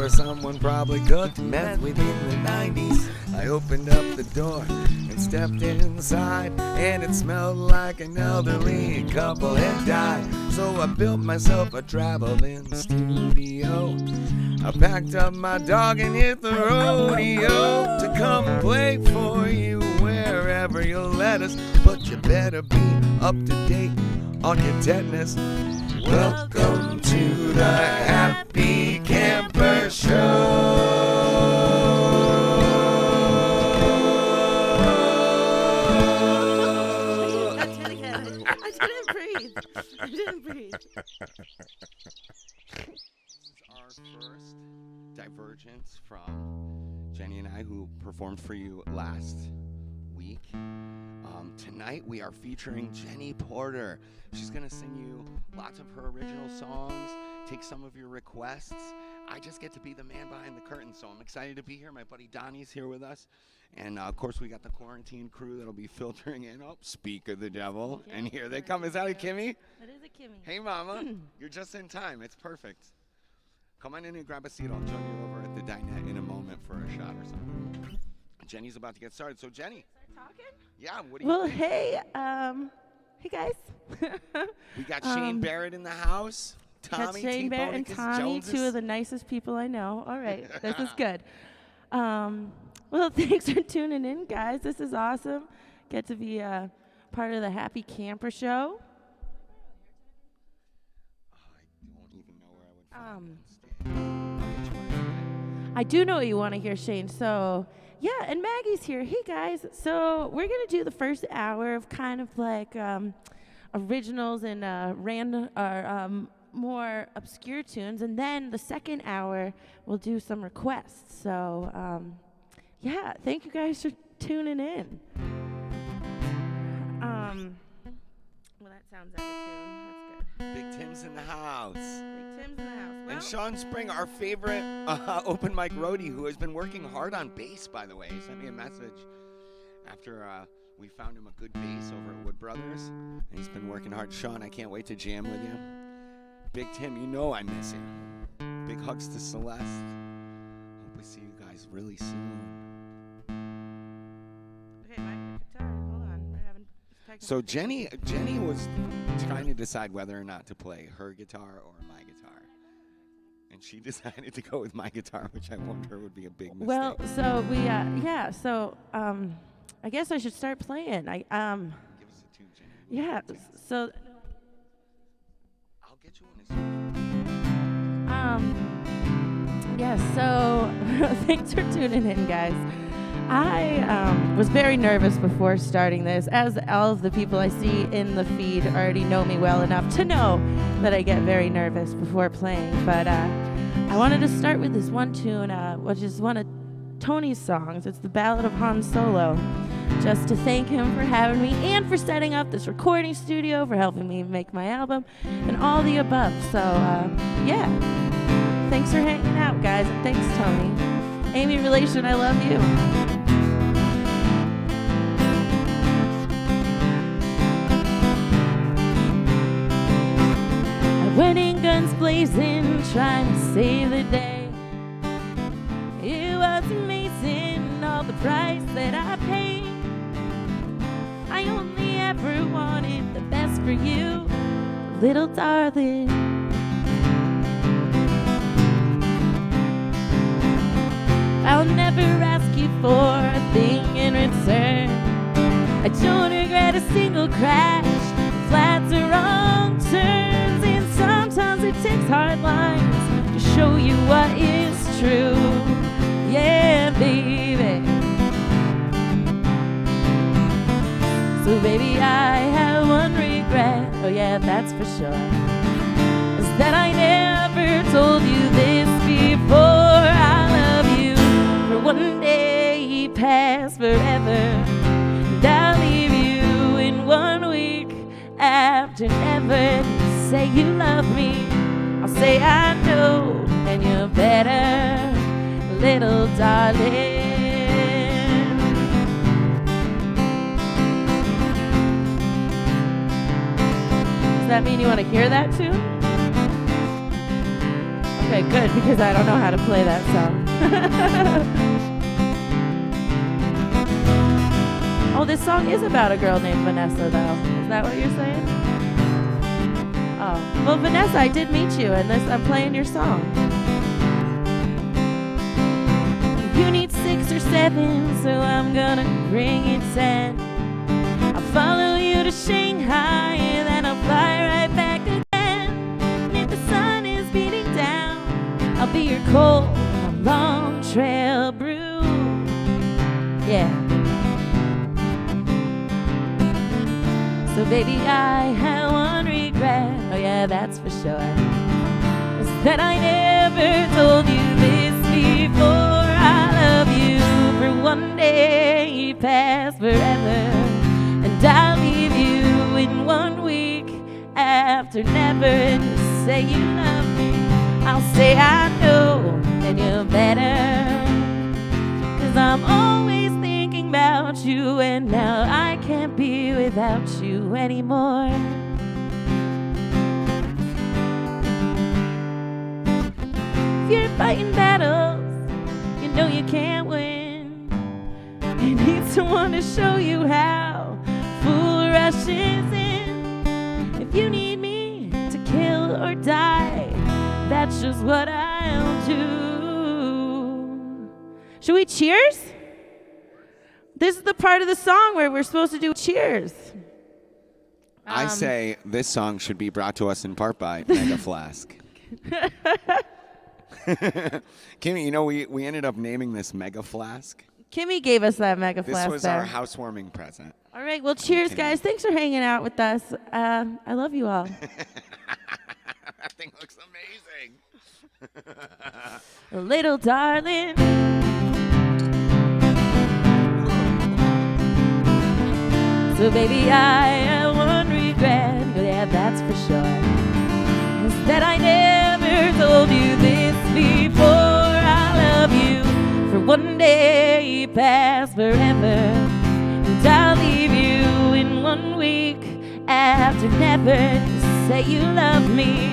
someone probably cooked meth within the 90s. I opened up the door and stepped inside, and it smelled like an elderly couple had died. So I built myself a traveling studio. I packed up my dog and hit the rodeo to come play for you wherever you'll let us. But you better be up to date on your tetanus. Welcome to the Happy Camper Show. I didn't breathe. This is our first divergence from Jenny and I, who performed for you last week. Tonight we are featuring Jenny Porter. She's going to sing you lots of her original songs, take some of your requests. I just get to be the man behind the curtain, so I'm excited to be here. My buddy Donnie's here with us. And, of course, we got the quarantine crew that'll be filtering in. Oh, speak of the devil. Yeah, and here they come. Is that a Kimmy? That is a Kimmy. Hey, Mama. You're just in time. It's perfect. Come on in and grab a seat. I'll join you over at the dinette in a moment for a shot or something. Jenny's about to get started. So, Jenny. Start talking? Yeah, what do you Well, think? hey guys. We got Shane Barrett in the house. Got Tommy, Shane Barrett and T-Bonicus Tommy, Joneses. two of the nicest people I know. All right, this is good. Well, thanks for tuning in, guys. This is awesome. Get to be part of the Happy Camper Show. I don't even know where I would find I do know what you want to hear, Shane. So, yeah, and Maggie's here. Hey, guys. So we're going to do the first hour of kind of like originals and random or more obscure tunes. And then the second hour, we'll do some requests. So, yeah, thank you guys for tuning in. Well, that sounds out of tune. That's good. Big Tim's in the house. Big Tim's in the house. Well, And Sean Spring, our favorite open mic roadie, who has been working hard on bass, by the way. He sent me a message after we found him a good bass over at Wood Brothers. And he's been working hard. Sean, I can't wait to jam with you. Big Tim, you know I miss him. Big hugs to Celeste. Hope we see you guys really soon. okay, my guitar. Hold on. We're having technical So Jenny was trying to decide whether or not to play her guitar or my guitar. And she decided to go with my guitar, which I warned her would be a big mistake. Well, so we, yeah, so, I guess I should start playing. Give us a tune, Jenny. Yeah, so, I'll get you one. yeah, so, thanks for tuning in, guys. I was very nervous before starting this, as all of the people I see in the feed already know me well enough to know that I get very nervous before playing. But I wanted to start with this one tune, which is one of Tony's songs. It's the Ballad of Han Solo, just to thank him for having me and for setting up this recording studio, for helping me make my album, and all the above. So, yeah, thanks for hanging out, guys, and thanks, Tony. Amy Relation, I love you. I went in guns blazing, trying to save the day. It was amazing, all the price that I paid. I only ever wanted the best for you, little darling. I'll never ask you for a thing in return. I don't regret a single crash, flats or wrong turns. And sometimes it takes hard lines to show you what is true. Yeah, baby. So baby, I have one regret, oh yeah, that's for sure, is that I never told you this before. I love you for one day past forever, and I'll leave you in 1 week after never. Say you love me, I'll say I know, and you're better, little darling. Does that mean you want to hear that too? Okay, good, because I don't know how to play that song. Oh, this song is about a girl named Vanessa, though. Is that what you're saying? Oh, well, Vanessa, I did meet you, and I'm playing your song. You need 6 or 7, so I'm gonna bring it 10. I'll follow you to Shanghai, and then I'll fly right back again. And if the sun is beating down, I'll be your coal on a long trail brew. Yeah. So baby, I have one regret, oh yeah, that's for sure, is that I never told you this before. I love you for one day past forever, and I'll leave you in 1 week after never. And you say you love me, I'll say I know, and you're better, 'cause I'm always thinking about you, and now I can't be without you anymore. If you're fighting battles to show you how. Fool rushes in. If you need me to kill or die, that's just what I'll do. Should we cheers? This is the part of the song where we're supposed to do cheers. I say this song should be brought to us in part by Mega Flask. Kimmy, you know, we ended up naming this Mega Flask. Kimmy gave us that Mega This Flask was there. our housewarming present. All right, well, cheers, guys. Thanks for hanging out with us. I love you all. That thing looks amazing. Little darling. So baby, I have one regret, yeah, that's for sure. Is that I never told you this before. I love you for one day past forever, and I'll leave you in 1 week after never. Say you love me,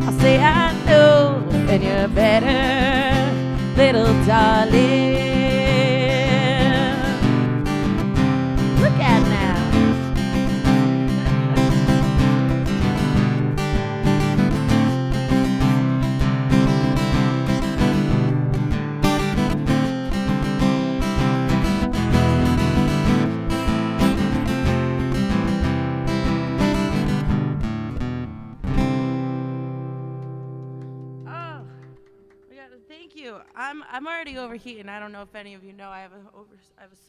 I'll say I know, and you're better, little darling. Look at now. Thank you. I'm already overheating. I don't know if any of you know I have a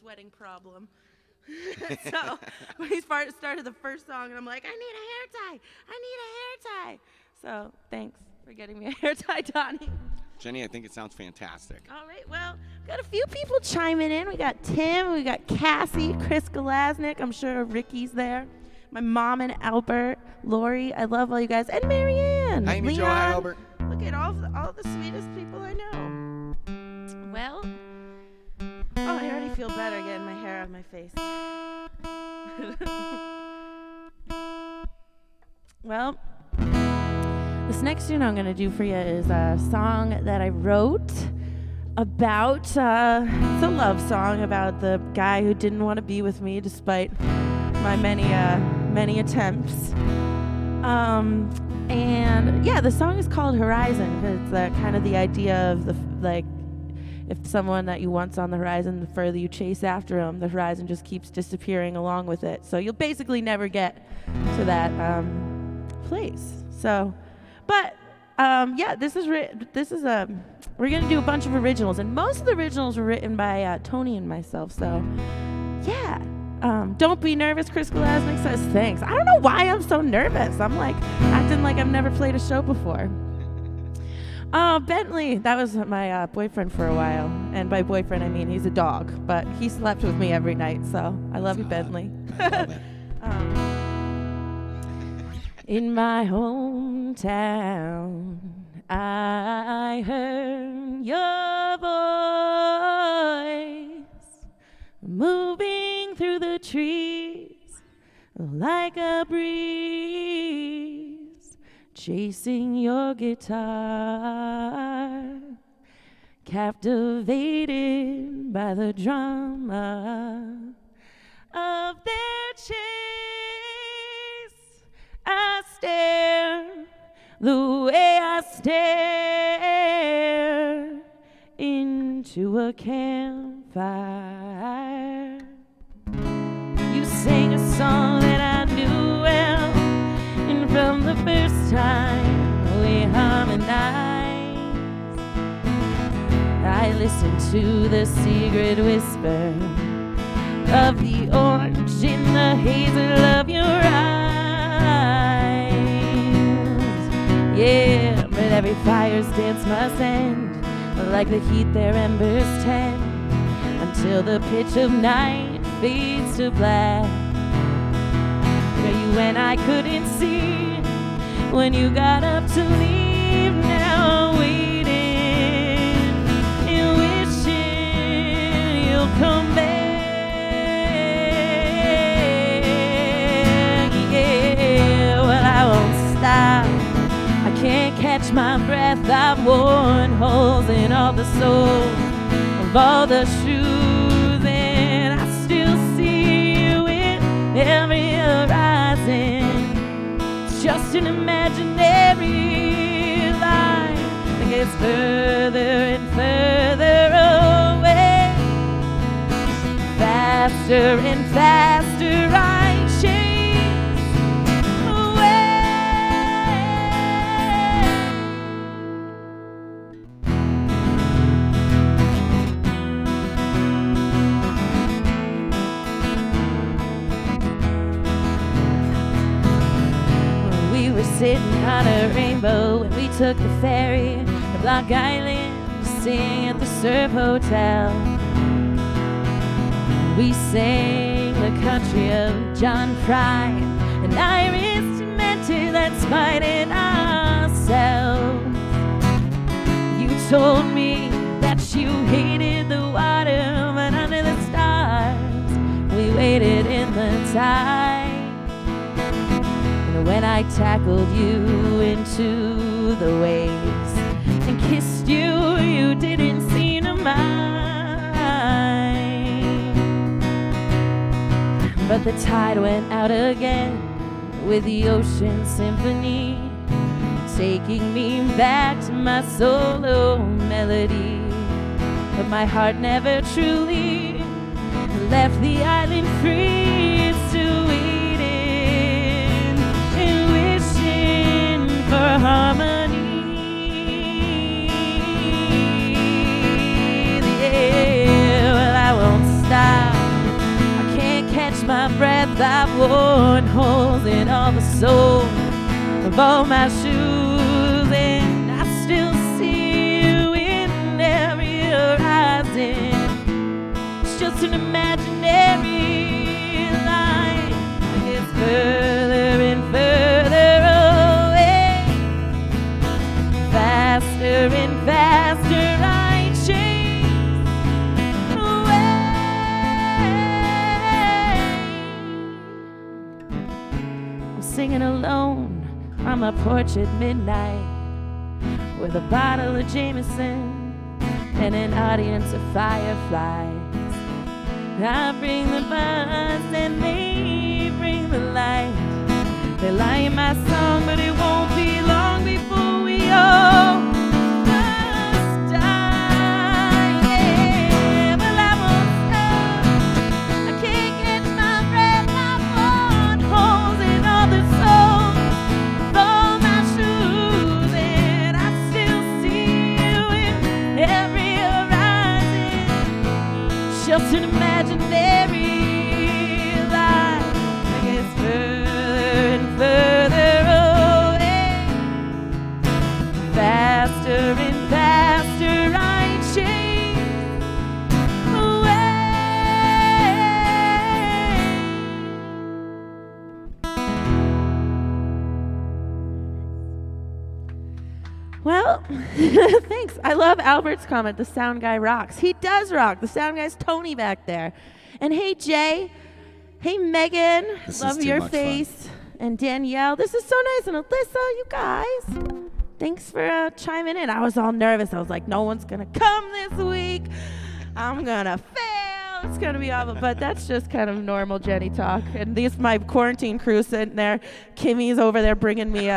sweating problem. So when he started the first song, and I'm like, I need a hair tie. I need a hair tie. So thanks for getting me a hair tie, Donnie. Jenny, I think it sounds fantastic. All right. Well, we got a few people chiming in. We got Tim. We got Cassie, Chris Galasnik. I'm sure Ricky's there. My mom and Albert, Lori. I love all you guys, and Marianne. Hi, Amy Jo. Hi, Albert. Look at all the sweetest people I know. Well, I already feel better getting my hair out of my face. Well, this next tune I'm going to do for you is a song that I wrote about, it's a love song about the guy who didn't want to be with me despite my many attempts. And yeah, the song is called Horizon because it's kind of the idea of if someone that you want's on the horizon, the further you chase after them, the horizon just keeps disappearing along with it. So you'll basically never get to that place. So, but yeah, we're gonna do a bunch of originals, and most of the originals were written by Tony and myself. So, yeah. Don't be nervous, Chris Galasnik says thanks. I don't know why I'm so nervous. I'm like acting like I've never played a show before. Bentley, that was my boyfriend for a while. And by boyfriend, I mean he's a dog, but he slept with me every night, so I love you, Bentley. I love it. In my hometown, I heard your voice moving through the trees like a breeze, chasing your guitar, captivated by the drama of their chase. I stare the way I stare into a campfire. You sang a song that I knew well, and from the first time we harmonized, I listened to the secret whisper of the orange in the hazel of your eyes. Yeah, but every fire's dance must end, like the heat their embers tend, until the pitch of night fades to black. Where you and I couldn't see when you got up to leave. Now I'm waiting and wishing you'll come back. Yeah, well, I won't stop. I can't catch my breath. I've worn holes in all the soles of all the shoes, and I still see every horizon. It's just an imaginary line that gets further and further away. Faster and faster I chase away. We were sitting on a rainbow when we took the ferry to Block Island to sing at the Surf Hotel. We sang the country of John Prine, and Iris Demented that spited ourselves. You told me that you hated the water, but under the stars we waited in the tide. And when I tackled you into the waves and kissed you, you didn't seem to mind. But the tide went out again with the ocean symphony, taking me back to my solo melody. But my heart never truly left the island free. It's still waiting and wishing for harmony. Yeah, well, I won't stop. Catch my breath, I've worn holes in all the soles of all my shoes, and I still see you in every horizon. It's just an imaginary line that gets further and further away. Faster and faster I chase away. Singing alone on my porch at midnight with a bottle of Jameson and an audience of fireflies. I bring the buzz and they bring the light. They lie in my song, but it won't be long before we all must die. Yeah, but I won't stop. I can't catch my breath. I've worn holes in all the soles of all my shoes, and I still see you in every horizon. Just an imaginary line that gets further and further away. Faster and faster I chase away. Well, thanks. I love Albert's comment, the sound guy rocks. He does rock. The sound guy's Tony back there. And hey, Jay. Hey, Megan. This love is too your much face. fun. And Danielle. This is so nice. And Alyssa, you guys. Thanks for chiming in. I was all nervous. I was like, no one's going to come this week. I'm going to fail. It's going to be awful. But that's just kind of normal Jenny talk. And this my quarantine crew sitting there. Kimmy's over there bringing me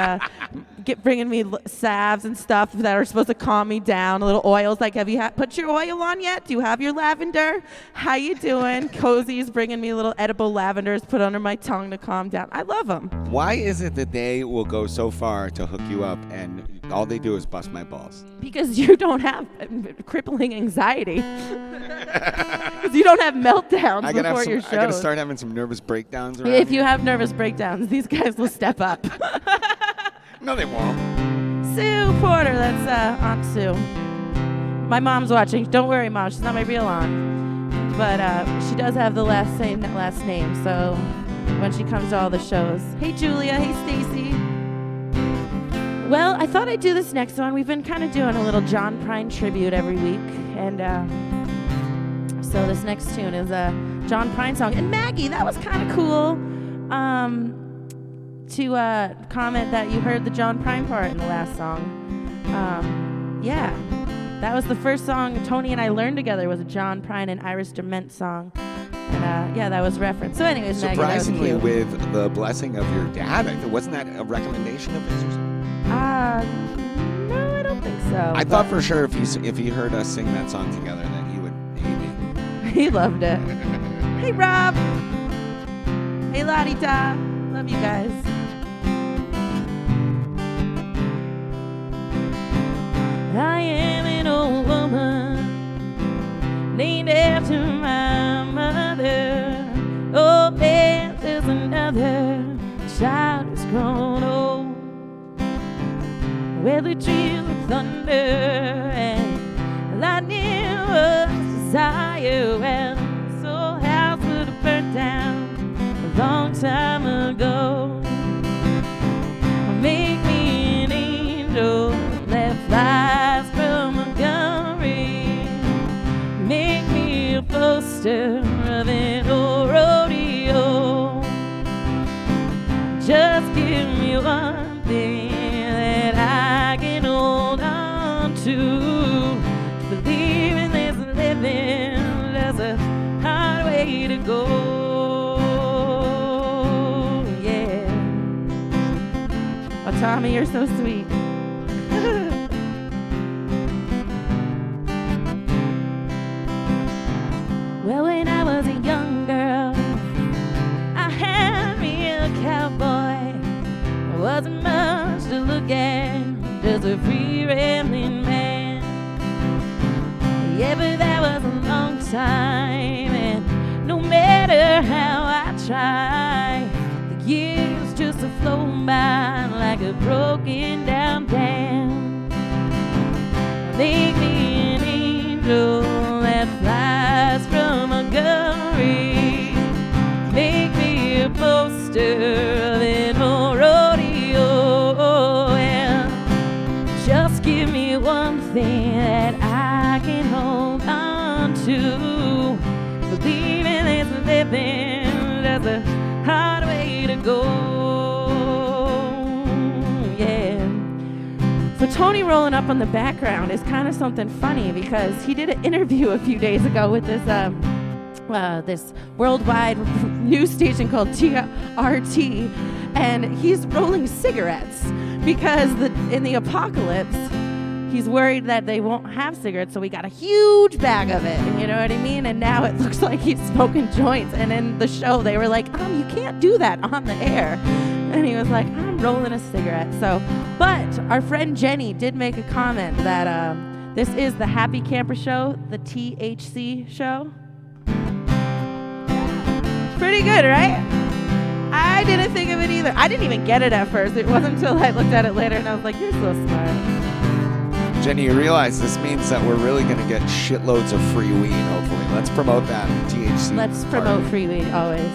salves and stuff that are supposed to calm me down. Little oils. Like, have you put your oil on yet? Do you have your lavender? How you doing? Cozy's bringing me little edible lavenders put under my tongue to calm down. I love them. Why is it that they will go so far to hook you up and all they do is bust my balls? Because you don't have crippling anxiety. Because you don't have meltdowns before your shows. I gotta start having some nervous breakdowns around If you here. have nervous breakdowns, these guys will step up. No, they won't. Sue Porter, that's Aunt Sue. My mom's watching. Don't worry, Mom, she's not my real aunt. But she does have the last name, so when she comes to all the shows. Hey, Julia. Hey, Stacy. Well, I thought I'd do this next one. We've been kind of doing a little John Prine tribute every week. And so this next tune is a John Prine song. And Maggie, that was kind of cool to comment that you heard the John Prine part in the last song. Yeah, that was the first song Tony and I learned together was a John Prine and Iris Dement song. And yeah, that was referenced. So anyways, Maggie, that was Surprisingly, cute. with the blessing of your dad, wasn't that a recommendation of his or something? No, I don't think so. I thought for sure if he heard us sing that song together, that he would. He loved it. Hey, Rob. Hey, Lottie Da. Love you guys. I am an old woman named after my mother. Oh, man, there's another child who's grown old. Where the trees of thunder and lightning was desire. Well, so house would have burnt down a long time ago. Make me an angel that flies from Montgomery. Make me a poster of an old rodeo. Just give me one thing that I can hold on to. Believing there's a living, there's a hard way to go. Yeah. Oh, Tommy, you're so sweet. Well, when I was a young girl, I had me a cowboy. Wasn't much to look at, just a free rambling man. Yeah, but that was a long time, and no matter how I try, the years just have flown by like a broken down dam. Make me an angel that flies from Montgomery. Make me a poster of an old rodeo. And just give me one thing that I can hold on to. Believing there's a living, there's a hard way to go. Yeah. So Tony rolling up on the background is kind of something funny because he did an interview a few days ago with this this worldwide news station called TRT, and he's rolling cigarettes because in the apocalypse, he's worried that they won't have cigarettes, so we got a huge bag of it, you know what I mean? And now it looks like he's smoking joints, and in the show, they were like, you can't do that on the air. And he was like, I'm rolling a cigarette. So, but our friend Jenny did make a comment that this is the Happy Camper Show, the THC show. Pretty good, right? I didn't think of it either. I didn't even get it at first. It wasn't until I looked at it later and I was like, you're so smart. Jenny, you realize this means that we're really going to get shitloads of free weed, hopefully. Let's promote that THC. Let's promote free weed, always.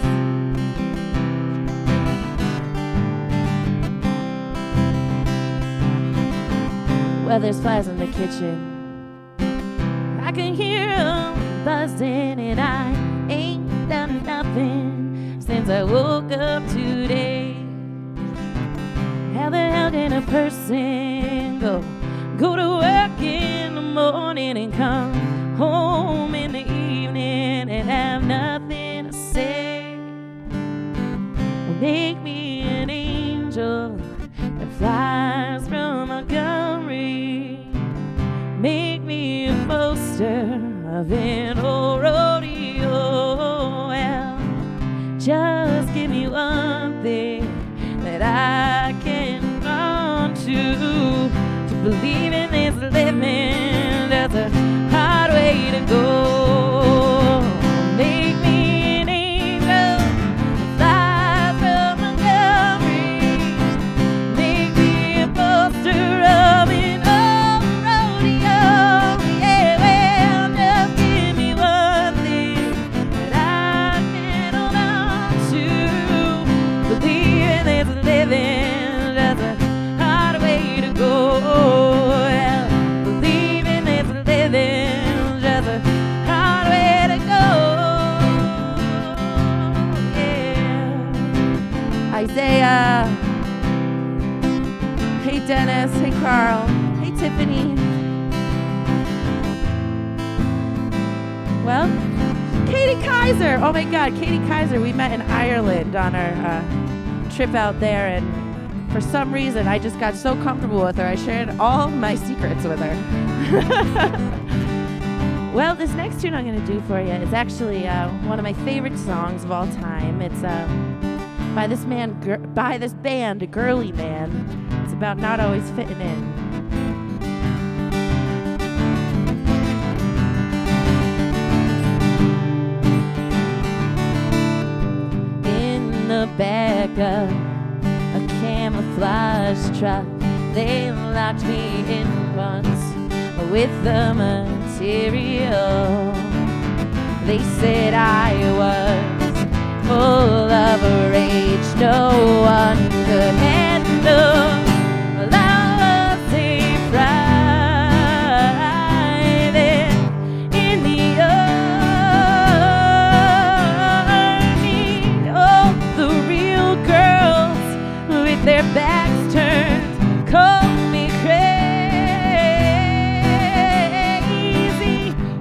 Well, there's flies in the kitchen. I can hear them buzzing, and I ain't done nothing since I woke up today. How the hell can a person go to work in the morning and come home in the evening and have nothing to say? Make me an angel that flies from Montgomery. Make me a poster of an old rodeo. Well, just give me one thing that I can run to believe in this living. That's a hard way to go. Make me an angel that flies from Montgomery. Make me a poster of an old rodeo. Yeah, well, just give me one thing that I can hold on to. Believe in this living. That's a hard way to go. Yeah, believe in this living. That's a hard way to go. Yeah. Isaiah. Hey Dennis, hey Carl, hey Tiffany. Well, Katie Katie Kaiser. Oh my God, Katie Kaiser. We met in Ireland on our trip out there, and for some reason, I just got so comfortable with her. I shared all my secrets with her. Well, this next tune I'm going to do for you is actually one of my favorite songs of all time. It's by this band, Girly Man. It's about not always fitting in. In the back of a camouflage truck, they locked me in once with the material. They said I was full of rage, no one could handle. Well, I was a private in the army. Oh, the real girls with their backs turned call me crazy,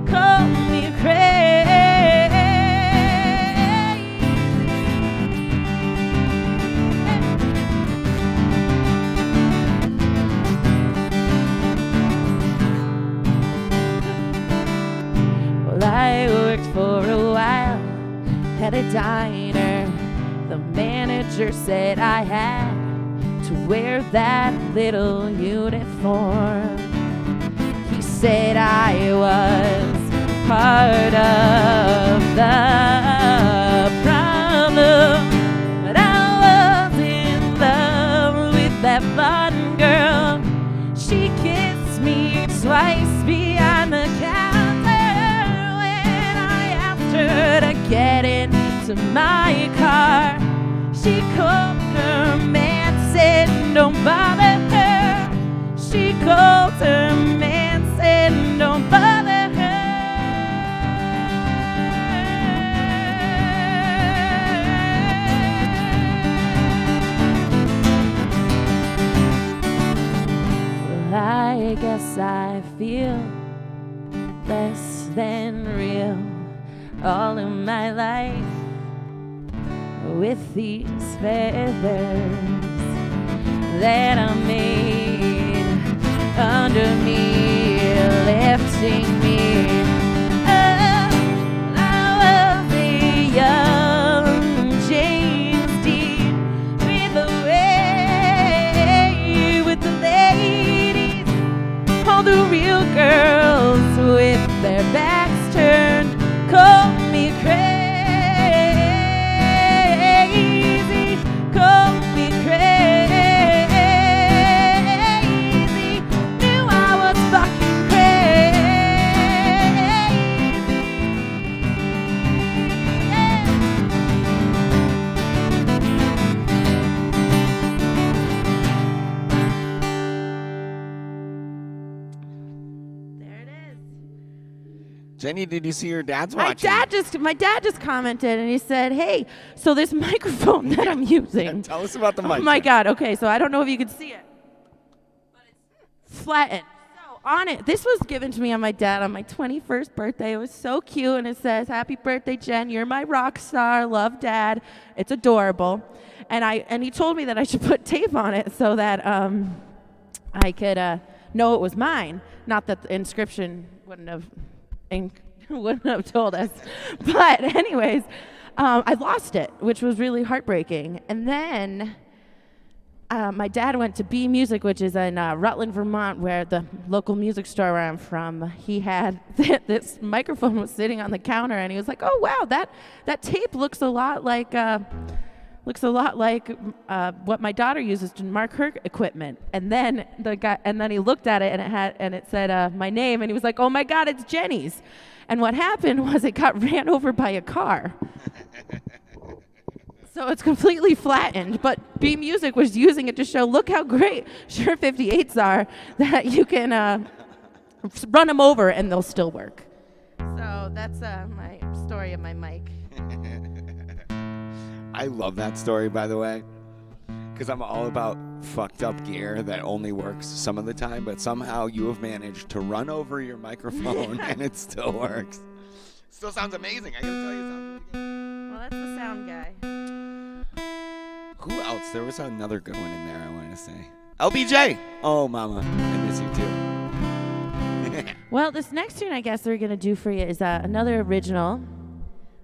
call me crazy. Well, I worked for a while at a diner. The manager said I had to wear that little uniform. He said I was part of the problem, but I was in love with that blonde girl. She kissed me twice behind the counter when I asked her to get into my car. She called her man, said don't bother her. She called her man, said don't bother her. Well, I guess I feel less than real all of my life with these feathers that are made under me, lifting me up. I was a young James Dean with a way with the ladies. All the real girls with their backs turned call me crazy. Call me crazy. Knew I was fucking crazy. Yeah. There it is. Jenny, did you see your dad's My watching? dad just commented, and he said, "Hey, so this microphone that I'm using." Tell us about the mic. Oh my God. Okay, so I don't know if you can see it, but it's flattened. So on it, this was given to me on my 21st birthday. It was so cute, and it says, "Happy birthday, Jen. You're my rock star. Love, Dad." It's adorable, and he told me that I should put tape on it so that I could know it was mine. Not that the inscription wouldn't have told us. But anyways, I lost it, which was really heartbreaking. And then my dad went to B Music, which is in Rutland, Vermont, where the local music store where I'm from. He had this microphone was sitting on the counter, and he was like, "Oh wow, that tape looks a lot like what my daughter uses to mark her equipment." And then he looked at it, and it said my name, and he was like, "Oh my God, it's Jenny's." And what happened was it got ran over by a car. So it's completely flattened, but B Music was using it to show, look how great Shure 58s are, that you can run them over and they'll still work. So that's my story of my mic. I love that story, by the way, because I'm all about fucked up gear that only works some of the time, but somehow you have managed to run over your microphone and it still works. Still sounds amazing. I gotta tell you, it sounds really good. Well, that's the sound guy. Who else? There was another good one in there I wanted to say. LBJ. Oh, mama. I miss you too. Well, this next tune I guess we're going to do for you is another original.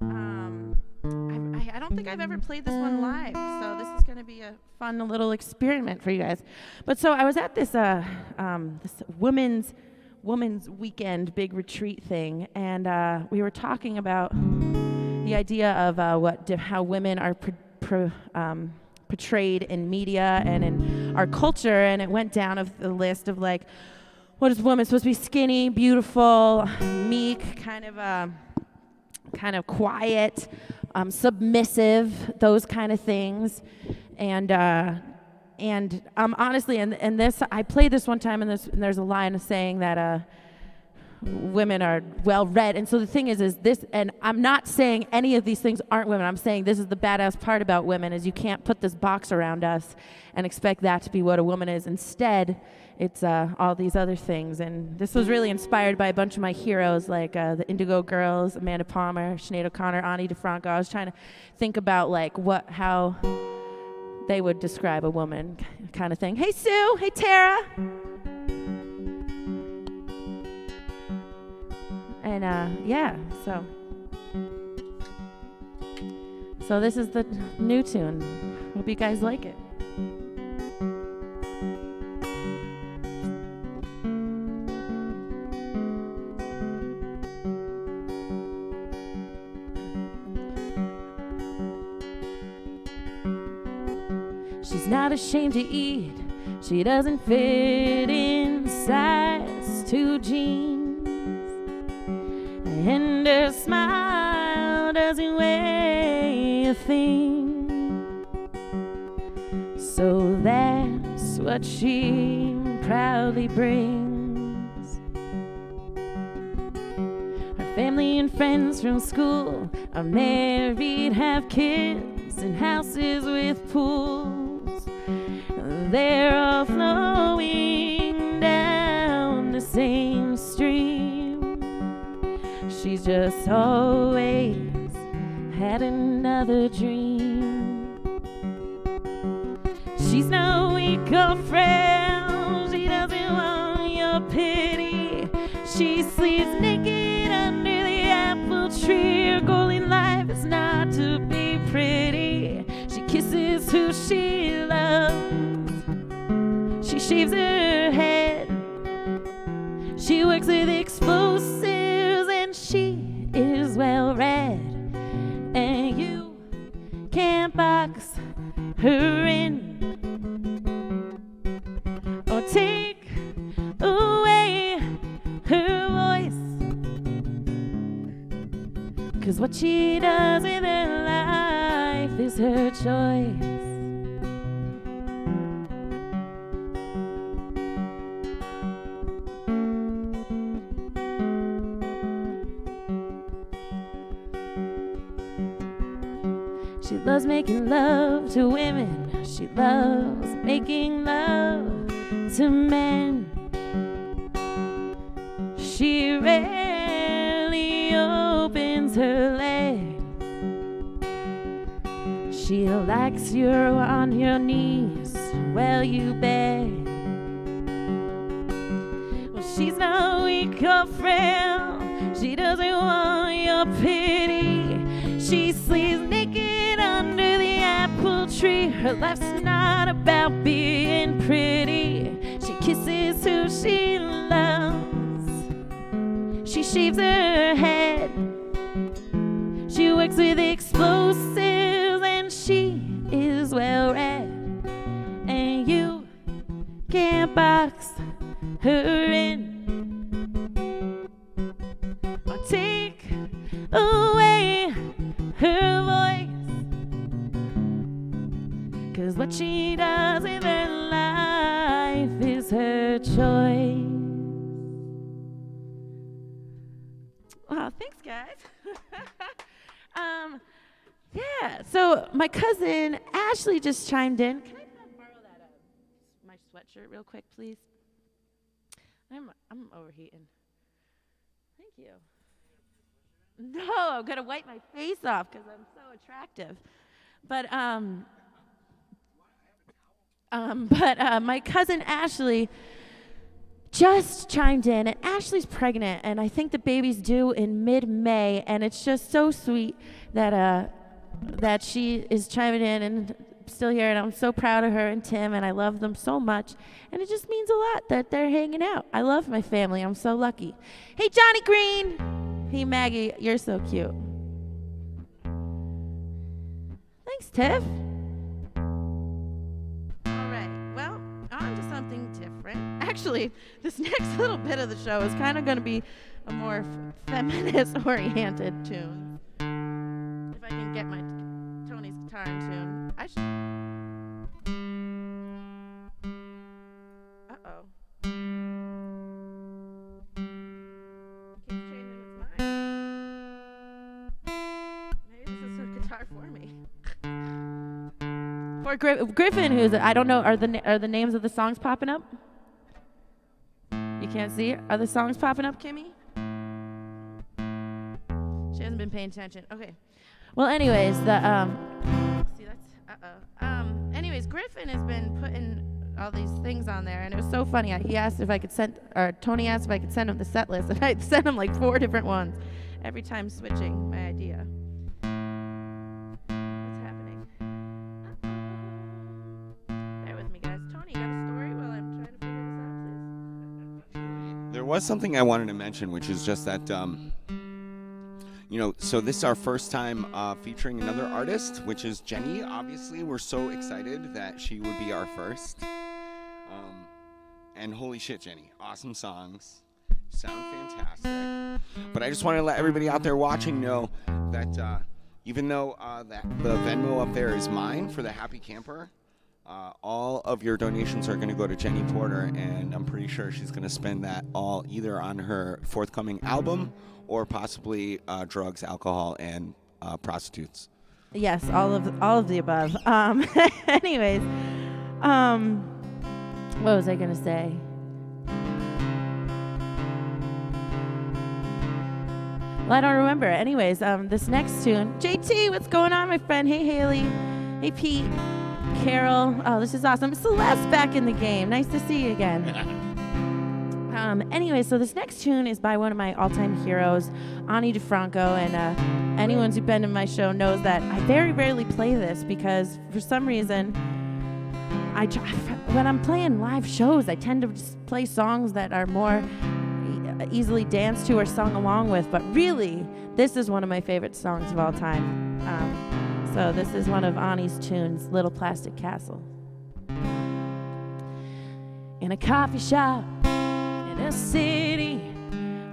I don't think I've ever played this one live, so this is going to be a fun little experiment for you guys. But so I was at this this women's weekend big retreat thing, and we were talking about the idea of how women are portrayed in media and in our culture, and it went down of the list of like, what is woman supposed to be? Skinny, beautiful, meek, kind of quiet, submissive, those kind of things. And honestly, and this, I played this one time, and there's a line saying that women are well read. And so the thing is this, and I'm not saying any of these things aren't women. I'm saying this is the badass part about women, is you can't put this box around us and expect that to be what a woman is. Instead, it's all these other things. And this was really inspired by a bunch of my heroes, like the Indigo Girls, Amanda Palmer, Sinead O'Connor, Ani DeFranco. I was trying to think about like how they would describe a woman kind of thing. Hey, Sue. Hey, Tara. And yeah, so this is the new tune. Hope you guys like it. She's not ashamed to eat. She doesn't fit in size 2 jeans. And her smile doesn't weigh a thing. So that's what she proudly brings. Her family and friends from school are married, have kids, and houses with pools. They're all flowing down the same stream. She's just always had another dream. She's no weak or frail. She doesn't want your pity. She sleeps naked under the apple tree. Her goal in life is not to be pretty. She kisses who she loves. She shaves her head. She works with explosives. She is well read, and you can't box her in or take away her voice. 'Cause what she does with her life is her choice. She loves making love to women. She loves making love to men. She rarely opens her legs. She likes you on your knees while you beg. Well, she's not weak or frail. She doesn't want your pity. She sleeps naked under the apple tree. Her life's not about being pretty. She kisses who she loves. She shaves her head. She works with explosives, and she is well read. And you can't box her in or take away her voice. 'Cause what she does with her life is her choice. Wow, thanks guys. Yeah, so my cousin Ashley just chimed in. Can I borrow that my sweatshirt real quick, please? I'm overheating. Thank you. No, I'm gonna wipe my face off because I'm so attractive. But my cousin Ashley just chimed in, and Ashley's pregnant, and I think the baby's due in mid-May, and it's just so sweet that she is chiming in and still here, and I'm so proud of her and Tim, and I love them so much, and it just means a lot that they're hanging out. I love my family. I'm so lucky. Hey, Johnny Green. Hey, Maggie. You're so cute. Thanks, Tiff. All right. Well, on to something different. Actually, this next little bit of the show is kind of going to be a more feminist-oriented tune. If I can get my Tony's guitar in tune. Uh-oh. Keeps changing its mind. Maybe this is a guitar for me. For Griffin, who's I don't know, are the names of the songs popping up? You can't see it? Are the songs popping up, Kimmy? She hasn't been paying attention. Okay. Well, anyways, see, that's, anyways, Griffin has been putting all these things on there, and it was so funny. He asked if I could Tony asked if I could send him the set list, and I sent him like 4 different ones, every time switching my idea. What's happening? Bear with me, guys. Tony, you got a story while I'm trying to figure this out, please? There was something I wanted to mention, which is just that, so this is our first time featuring another artist, which is Jenny. Obviously, we're so excited that she would be our first. And holy shit, Jenny, awesome songs. Sound fantastic. But I just want to let everybody out there watching know that even though that the Venmo up there is mine for the Happy Camper, all of your donations are going to go to Jenny Porter, and I'm pretty sure she's going to spend that all either on her forthcoming album or possibly drugs, alcohol, and prostitutes. Yes, all of the above. Anyways, what was I gonna say? Well, I don't remember. Anyways, this next tune, JT, what's going on, my friend? Hey, Haley. Hey, Pete. Carol. Oh, this is awesome. Celeste back in the game. Nice to see you again. Anyway, so this next tune is by one of my all-time heroes, Ani DeFranco, and anyone who's been to my show knows that I very rarely play this because for some reason, when I'm playing live shows, I tend to just play songs that are more easily danced to or sung along with, but really, this is one of my favorite songs of all time. So this is one of Ani's tunes, Little Plastic Castle. In a coffee shop in a city,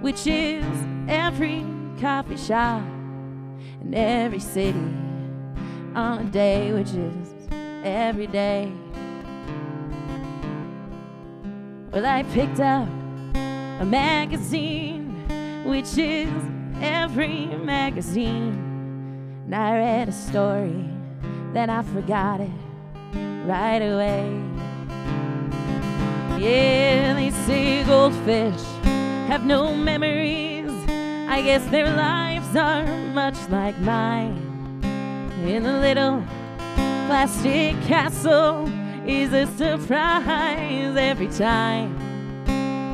which is every coffee shop in every city, on a day which is every day. Well, I picked up a magazine, which is every magazine, and I read a story, then I forgot it right away. Yeah, they say goldfish have no memories. I guess their lives are much like mine. In a little plastic castle is a surprise every time.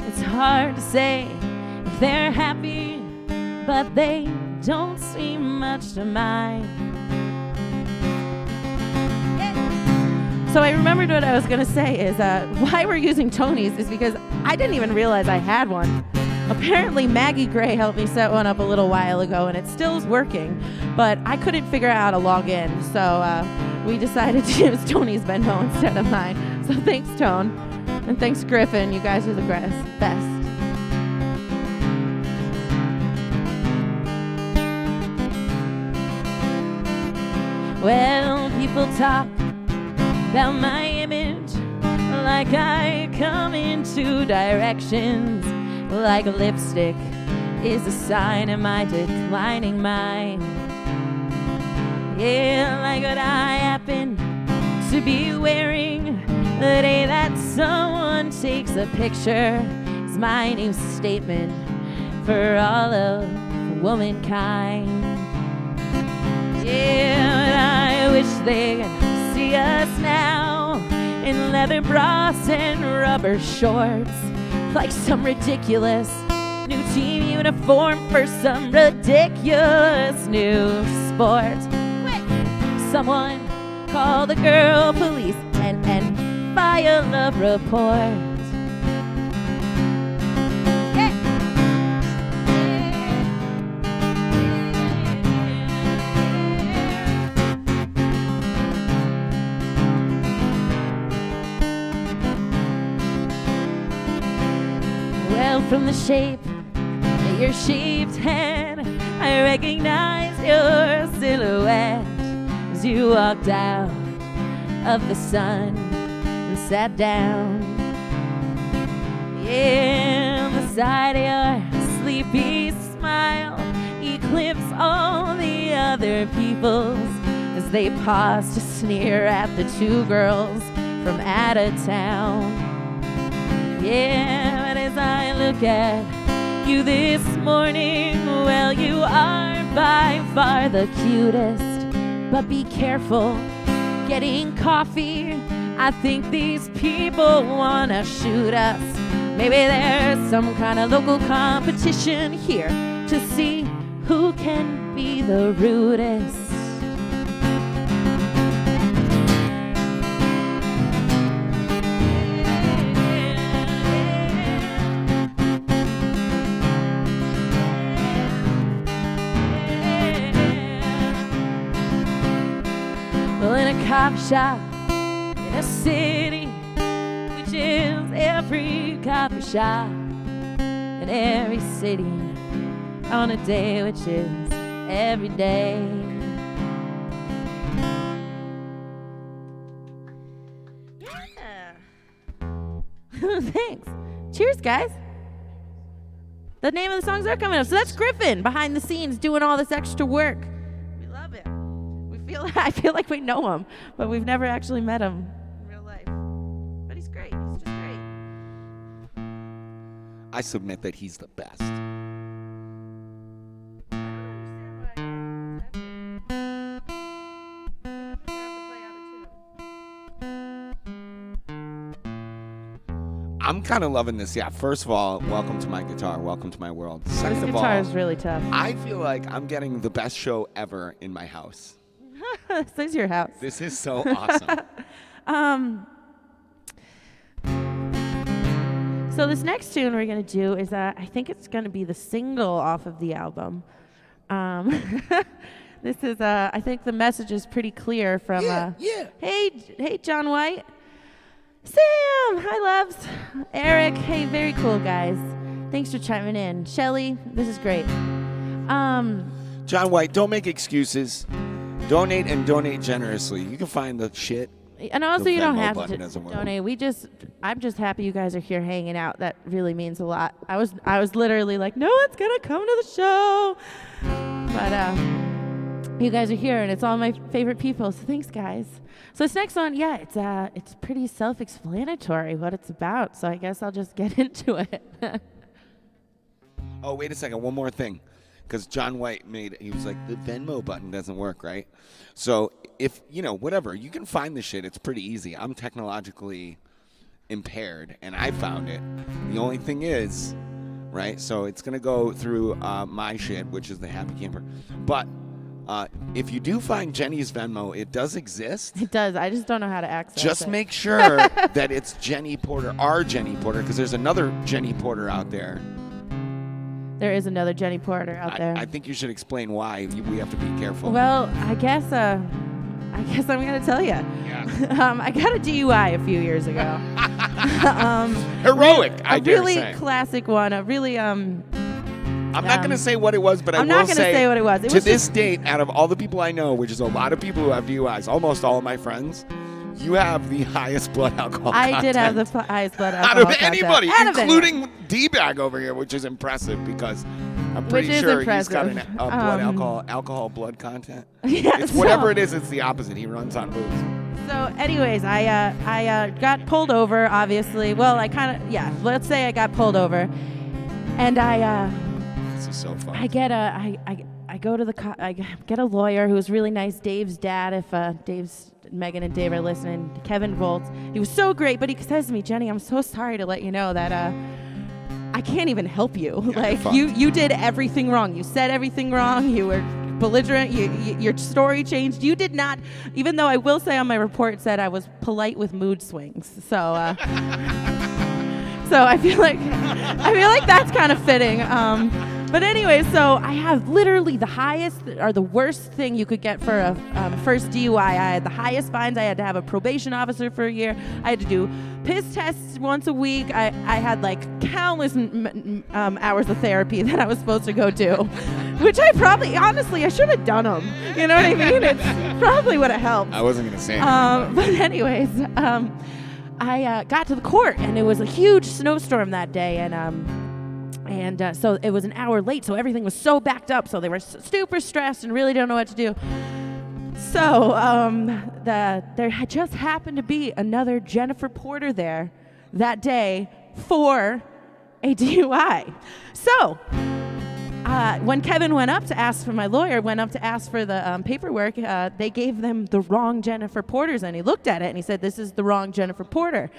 It's hard to say if they're happy, but they don't seem much to mind. So I remembered what I was going to say is why we're using Tony's is because I didn't even realize I had one. Apparently Maggie Gray helped me set one up a little while ago, and it still is working, but I couldn't figure out how to log in, so we decided to use Tony's Venmo instead of mine. So thanks, Tone, and thanks, Griffin. You guys are the best. Well, people talk about my image like I come in 2 directions, like lipstick is a sign of my declining mind. Yeah, like what I happen to be wearing the day that someone takes a picture is my new statement for all of womankind. Yeah, and I wish they could see us now in leather bras and rubber shorts, like some ridiculous new team uniform for some ridiculous new sport. Quick, someone call the girl police and file a report. Well, from the shape of your shaved head, I recognize your silhouette as you walked out of the sun and sat down. Yeah, the side of your sleepy smile eclipsed all the other people's as they paused to sneer at the two girls from out of town. Yeah, but as I look at you this morning, well, you are by far the cutest. But be careful getting coffee. I think these people wanna shoot us. Maybe there's some kind of local competition here to see who can be the rudest. Well, in a coffee shop in a city, which is every coffee shop in every city, on a day which is every day. Yeah. Thanks. Cheers, guys. The name of the songs are coming up. So that's Griffin behind the scenes doing all this extra work. We love it. I feel like we know him, but we've never actually met him in real life. But he's great. He's just great. I submit that he's the best. I'm kind of loving this. Yeah, first of all, welcome to my guitar. Welcome to my world. Second This of all, guitar is really tough. I feel like I'm getting the best show ever in my house. This is your house. This is so awesome. So this next tune we're going to do is, I think it's going to be the single off of the album. This is, I think the message is pretty clear from, Hey, John White. Sam, hi, loves. Eric, hey, very cool, guys. Thanks for chiming in. Shelly, this is great. John White, don't make excuses. Donate and donate generously. You can find the shit. And also, you don't have to doesn't work. donate. I'm just happy you guys are here hanging out. That really means a lot. I was literally like, no one's gonna come to the show, but you guys are here, and it's all my favorite people. So thanks, guys. So this next one, yeah, it's pretty self-explanatory what it's about. So I guess I'll just get into it. Oh, wait a second. One more thing. Because John White he was like, the Venmo button doesn't work, right? So if, whatever, you can find the shit. It's pretty easy. I'm technologically impaired, and I found it. The only thing is, right, so it's going to go through my shit, which is the Happy Camper. But if you do find Jenny's Venmo, it does exist. It does. I just don't know how to access it. Just make sure that it's Jenny Porter, our Jenny Porter, because there's another Jenny Porter out there. There is another Jenny Porter out there. I think you should explain why we have to be careful. Well, I guess I'm going to tell you. Yeah. I got a DUI a few years ago. Heroic, I dare really say. Classic one. A really I'm not going to say what it was, but I'm not going to say what it was. To this date, out of all the people I know, which is a lot of people who have DUIs, almost all of my friends, you have the highest blood alcohol content. I did have the highest blood alcohol out of anybody, content. including D-Bag over here, which is impressive because I'm pretty sure he's got a blood alcohol blood content. Yeah, it's whatever it is, it's the opposite. He runs on booze. So anyways, I got pulled over, obviously. Well, let's say I got pulled over. And I This is so fun. I get I go to I get a lawyer who was really nice. Dave's dad, if Megan and Dave are listening, Kevin Volts. He was so great, but he says to me, Jenny, I'm so sorry to let you know that I can't even help you. Yeah, like you did everything wrong. You said everything wrong. You were belligerent. Your story changed. You did not, even though I will say on my report it said I was polite with mood swings. So so I feel like that's kind of fitting. But anyway, so I have literally the highest or the worst thing you could get for a first DUI. I had the highest fines. I had to have a probation officer for a year. I had to do piss tests once a week. I had like countless hours of therapy that I was supposed to go do, which I probably, honestly, I should have done them. You know what I mean? It probably would have helped. I wasn't going to say anything. But anyways, I got to the court, and it was a huge snowstorm that day, and so it was an hour late, so everything was so backed up, so they were super stressed and really don't know what to do. So there had just happened to be another Jennifer Porter there that day for a DUI. So when Kevin went up to ask for the paperwork, they gave them the wrong Jennifer Porters, and he looked at it and he said, "This is the wrong Jennifer Porter."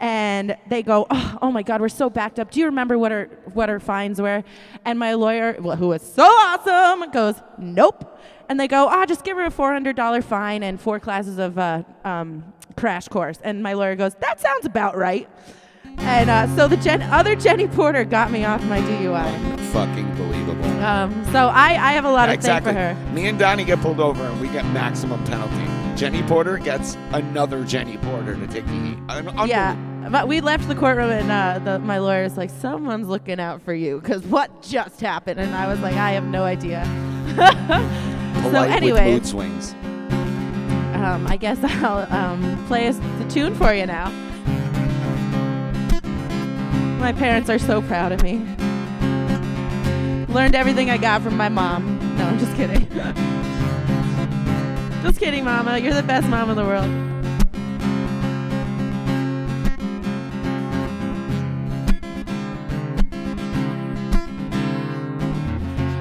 And they go, "Oh my God, we're so backed up. Do you remember what her fines were?" And my lawyer, who was so awesome, goes, "Nope." And they go, "Just give her a $400 fine and 4 classes of crash course." And my lawyer goes, "That sounds about right." And so the other Jenny Porter got me off my DUI. Fucking believable. So I have a lot of thank for her. Me and Donnie get pulled over and we get maximum penalty. Jenny Porter gets another Jenny Porter to take the heat. Yeah, but we left the courtroom and my lawyer's like, "Someone's looking out for you because what just happened?" And I was like, "I have no idea." So anyway, with mood swings. I guess I'll play the tune for you now. My parents are so proud of me. Learned everything I got from my mom. No, I'm just kidding. Just kidding, Mama. You're the best mom in the world.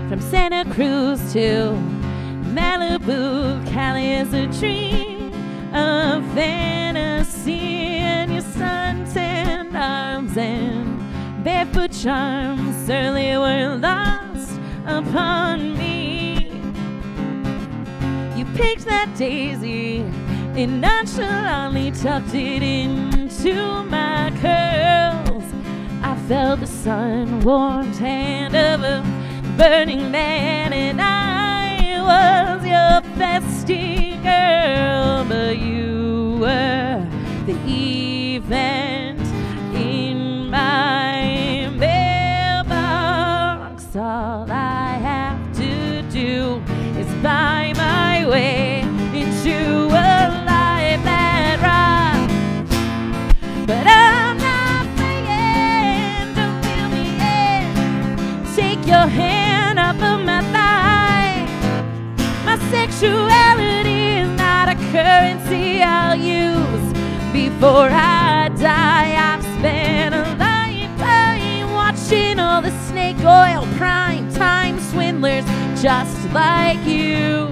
From Santa Cruz to Malibu, Cali is a dream, a fantasy, and your sun-tanned arms and barefoot charms certainly were lost upon me. You picked that daisy and nonchalantly tucked it into my curls. I felt the sun-warmed hand of a burning man, and I was your bestie girl, but you were the event in my mailbox. All I have to do is buy my way into a life that rocks, but I'm not playing. Don't feel me in. Take your hand off of my thigh. My sexuality is not a currency I'll use before I die. I've spent a lifetime watching all the snake oil prime time swindlers just like you.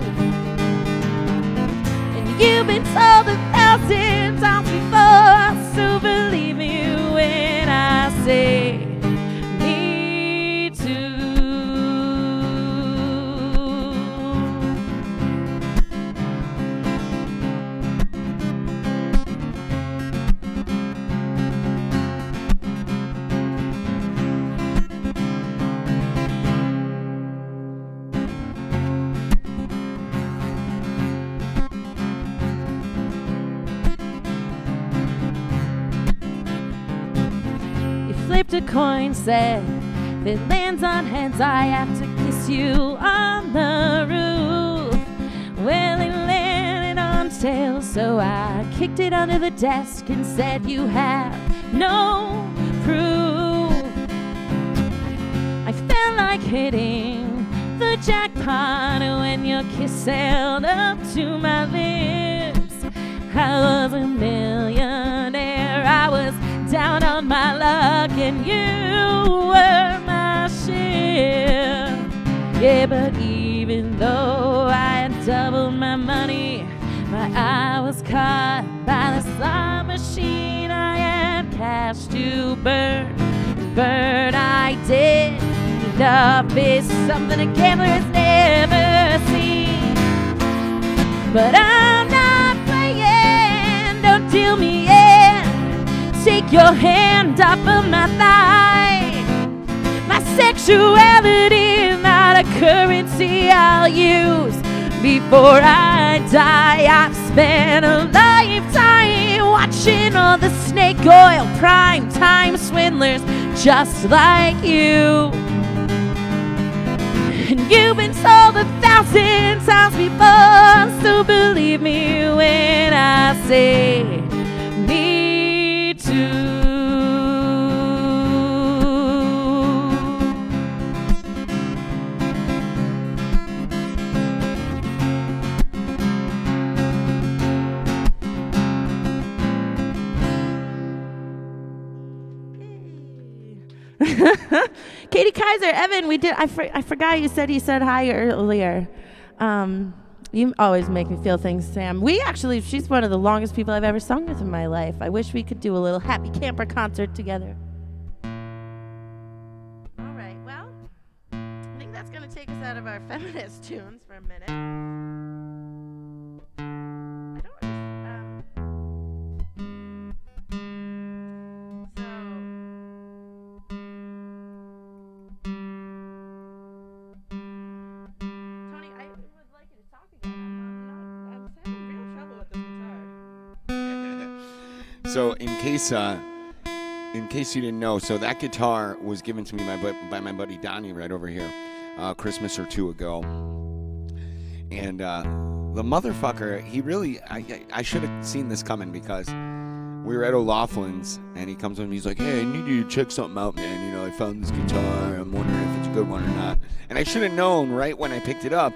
And you've been told 1,000 times before, I still believe you when I say me too. Flipped a coin, said, if it lands on heads, I have to kiss you on the roof. Well, it landed on tails, so I kicked it under the desk and said, you have no proof. I felt like hitting the jackpot when your kiss sailed up to my lips. I was a millionaire, I was down on my luck, and you were my ship. Yeah, but even though I had doubled my money, my eye was caught by the slot machine. I had cash to burn, burn I did. Love is something a gambler has never seen. But I'm not playing, don't deal me in. Take your hand off of my thigh. My sexuality is not a currency I'll use before I die. I've spent a lifetime watching all the snake oil prime time swindlers just like you. And you've been told 1,000 times before, so believe me when I say me too. Katie Kaiser, Evan, we did. I forgot you said hi earlier. You always make me feel things, Sam. She's one of the longest people I've ever sung with in my life. I wish we could do a little happy camper concert together. All right, well, I think that's going to take us out of our feminist tunes for a minute. So in case you didn't know, so that guitar was given to me by my buddy Donnie right over here, Christmas or two ago. And the motherfucker, he really, I should have seen this coming, because we were at O'Loughlin's and he comes up and he's like, hey, I need you to check something out, man. You know, I found this guitar. I'm wondering if it's a good one or not. And I should have known right when I picked it up,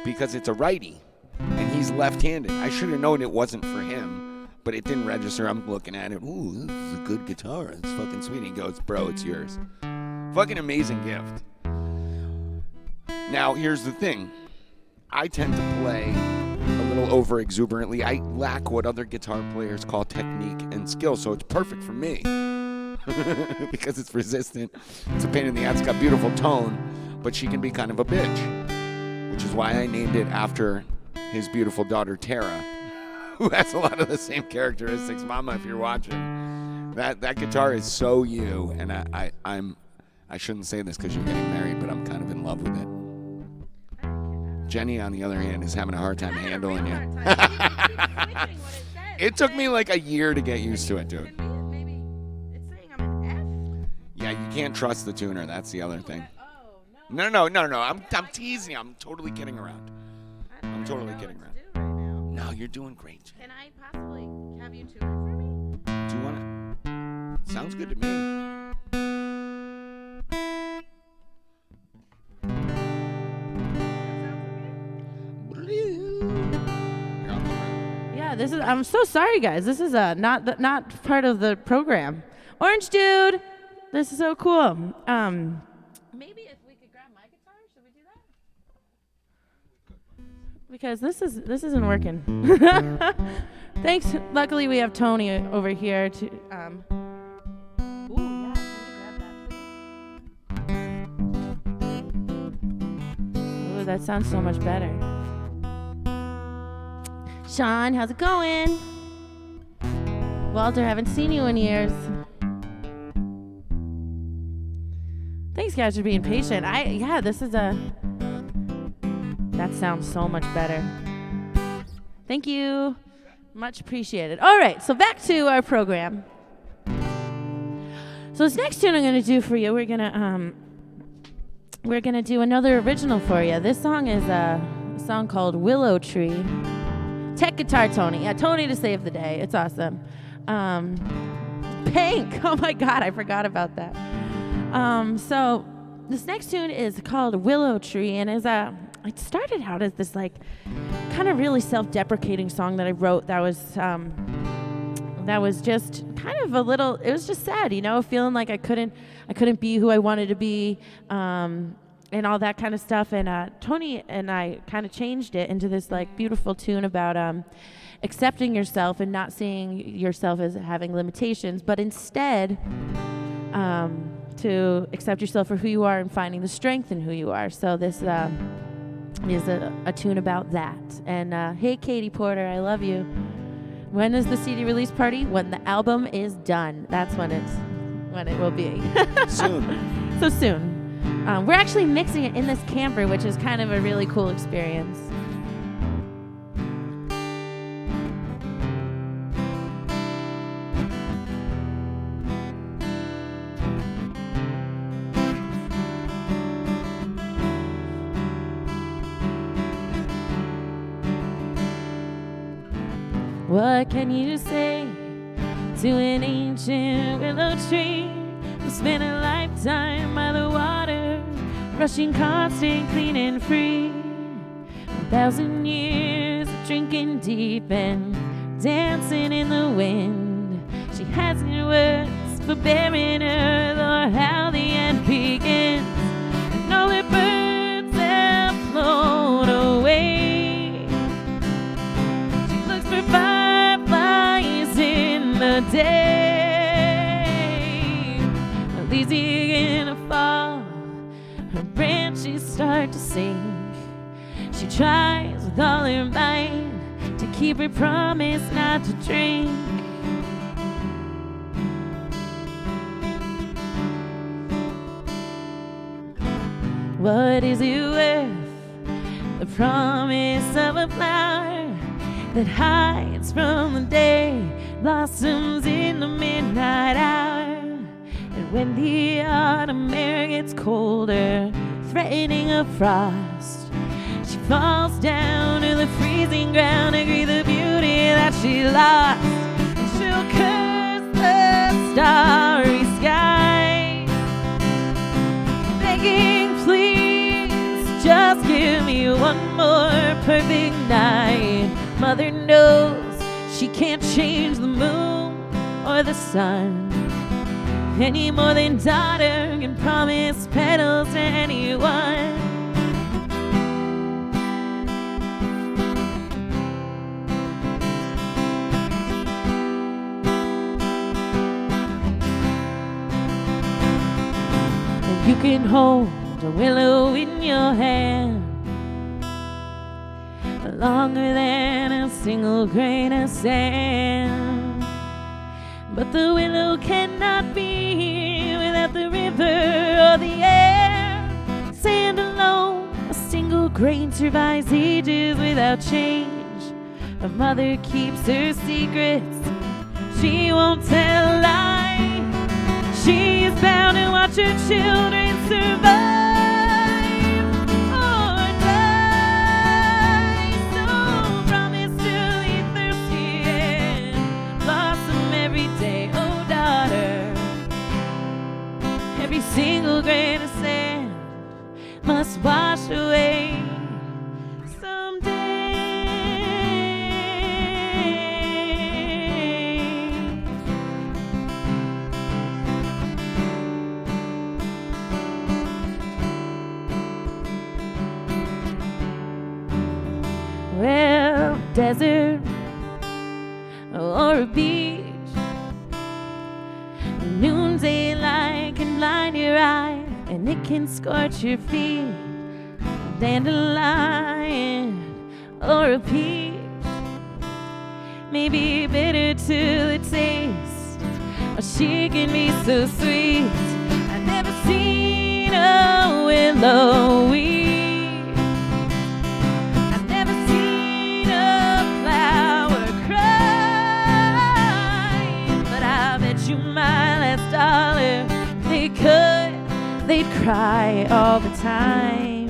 because it's a righty and he's left-handed. I should have known it wasn't for him. But it didn't register. I'm looking at it. Ooh, this is a good guitar. It's fucking sweet. And he goes, bro, it's yours. Fucking amazing gift. Now, here's the thing. I tend to play a little over exuberantly. I lack what other guitar players call technique and skill, so it's perfect for me. Because it's resistant. It's a pain in the ass. It's got beautiful tone, but she can be kind of a bitch. Which is why I named it after his beautiful daughter, Tara, who has a lot of the same characteristics. Mama, if you're watching, that guitar is so you, and I shouldn't say this because you're getting married, but I'm kind of in love with it. Jenny, on the other hand, is having a hard time handling it. It took me like a year to get used to it, dude. Maybe it's saying I'm an F. Yeah, you can't trust the tuner. That's the other thing. No. No. I'm teasing you. I'm totally kidding around. I'm totally kidding around. No, you're doing great. Can I possibly have you tune it for me? Do you want to? Sounds good to me. Yeah, this is. I'm so sorry, guys. This is not part of the program. Orange Dude, this is so cool. Maybe if we could grab my guitar, should we do that? Because this isn't working. Thanks. Luckily, we have Tony over here to. Ooh, yeah. Somebody grab that, please. Ooh, that sounds so much better. Sean, how's it going? Walter, haven't seen you in years. Thanks, guys, for being patient. This is a. That sounds so much better. Thank you. Much appreciated. All right, so back to our program. So this next tune I'm going to do for you, we're going to do another original for you. This song is a song called Willow Tree. Tech guitar Tony. Yeah, Tony to save the day. It's awesome. Pink. Oh my God, I forgot about that. So this next tune is called Willow Tree, and it started out as this like kind of really self-deprecating song that I wrote that was just kind of a little, it was just sad, you know, feeling like I couldn't be who I wanted to be. and all that kind of stuff. And Tony and I kind of changed it into this like beautiful tune about accepting yourself and not seeing yourself as having limitations, but instead to accept yourself for who you are and finding the strength in who you are. So this is a tune about that. And hey, Katie Porter, I love you. When is the CD release party? When the album is done. That's when it will be. Soon. So soon. We're actually mixing it in this camper, which is kind of a really cool experience. What can you say to an ancient willow tree who spent a lifetime by the water, rushing constant, clean and free? 1,000 years of drinking deep and dancing in the wind. She has no words for bearing earth or how the end begins. And all the birds have flown away. She looks for fireflies in the day. Her leaves begin to fall, her branches start to sink. She tries with all her might to keep her promise not to drink. What is it worth, the promise of a flower that hides from the day, blossoms in the midnight hour? And when the autumn air gets colder, threatening a frost, she falls down to the freezing ground to grieve the beauty that she lost. And she'll curse the starry sky, begging, please, just give me one more perfect night. Mother knows she can't change the moon or the sun any more than daughter can promise petals to anyone. You can hold a willow in your hand longer than a single grain of sand, but the willow cannot be here without the river or the air. Sand alone, a single grain survives ages without change. A mother keeps her secrets, she won't tell a lie. She is bound to watch her children survive or die. So promise to be thirsty and blossom every day, oh daughter. Every single grain of sand must wash away someday. Well, desert or a beach, noonday light can blind your eye and it can scorch your feet. Dandelion or a peach may be bitter to the taste, or she can be so sweet. I've never seen a willow weep. You my last dollar, they could, they'd cry all the time.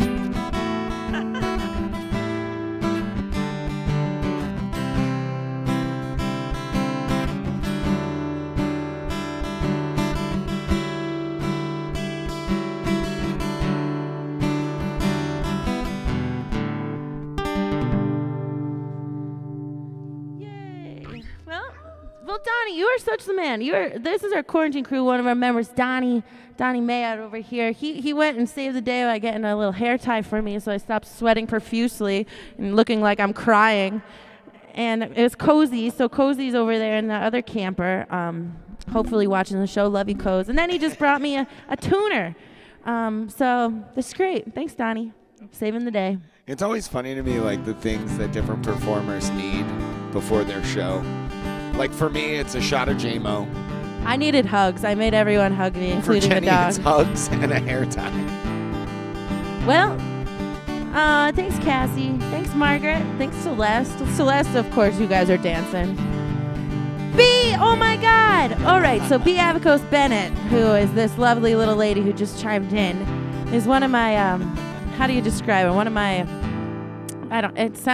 Yay! Well, Well, Donnie, you are such the man. This is our quarantine crew, one of our members, Donnie Mayotte over here. He went and saved the day by getting a little hair tie for me, so I stopped sweating profusely and looking like I'm crying. And it was Cozy, so Cozy's over there in the other camper, hopefully watching the show. Love you, Coz. And then he just brought me a tuner. So this is great. Thanks, Donnie. Saving the day. It's always funny to me, like, the things that different performers need before their show. Like, for me, it's a shot of J-Mo. I needed hugs. I made everyone hug me, including For Jenny, the dog. it's hugs and a hair tie. Well, thanks, Cassie. Thanks, Margaret. Thanks, Celeste. Celeste, of course, you guys are dancing. B, oh my God. All right, so B. Avicos Bennett, who is this lovely little lady who just chimed in, is one of my, how do you describe it? One of my, it's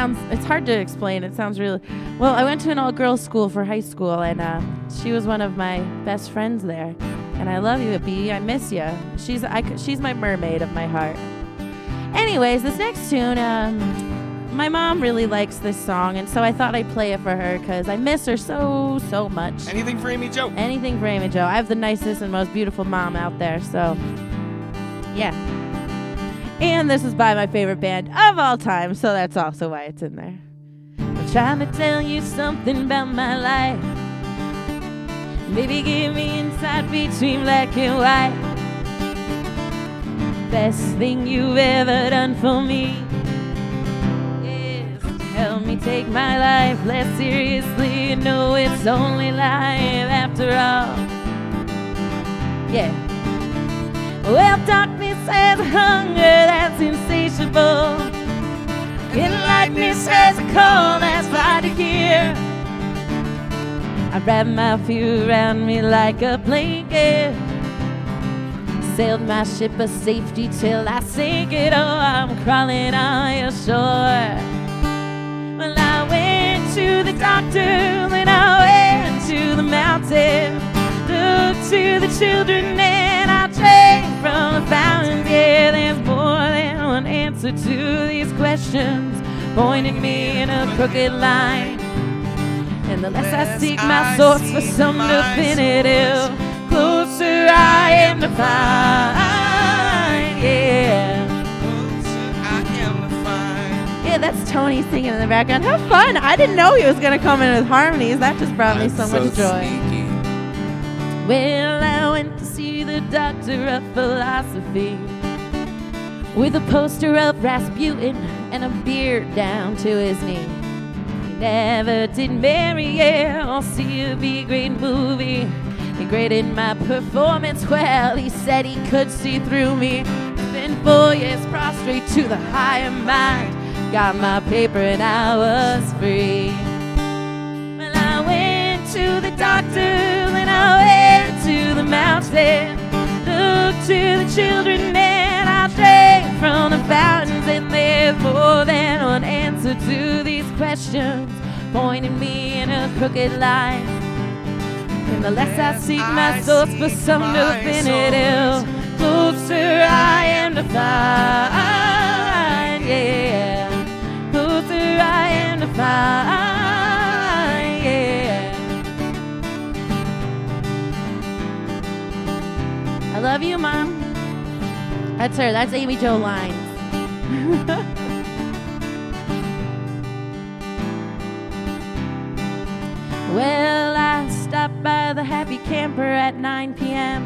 hard to explain. It sounds really, well, I went to an all-girls school for high school, and she was one of my best friends there. And I love you, B. I miss you. She's my mermaid of my heart. Anyways, this next tune, my mom really likes this song, and so I thought I'd play it for her because I miss her so, so much. Anything for Amy Jo. Anything for Amy Jo. I have the nicest and most beautiful mom out there, so yeah. And this is by my favorite band of all time, so that's also why it's in there. I'm trying to tell you something about my life. Maybe give me insight between black and white. Best thing you've ever done for me is to help me take my life less seriously. You know it's only life after all. Yeah. Well, darkness has a hunger that's insatiable. Enlightenment has a call that's hard to hear. I wrap my fear around me like a blanket. Sailed my ship of safety till I sink it. Oh, I'm crawling on your shore. Well, I went to the doctor, then I went to the mountain. Looked to the children and I drank from the fountains. Yeah, there's more than one answer to these questions, pointing me in a crooked line. And the less I seek my source for some definitive, closer I am to find, yeah. Closer I am to find. Yeah, that's Tony singing in the background. How fun! I didn't know he was going to come in with harmonies. That just brought me so much joy. Sneaky. Well, I went to see the doctor of philosophy with a poster of Rasputin and a beard down to his knee. He never did marry, yeah, or see a B-grade movie. He graded my performance well. He said he could see through me. Spent 4 years prostrate to the higher mind. Got my paper and I was free. Well, I went to the doctor, then I went to the mountain. Looked to the children and I drank from the fountains. And there's more than one answer to these questions, pointing me in a crooked line. And the less I seek my source for some definitive, closer I am to find, yeah. Closer I am to find, yeah. I love you, Mom. That's her. That's Amy Jo Lines. Well, I stopped by the Happy Camper at 9 p.m.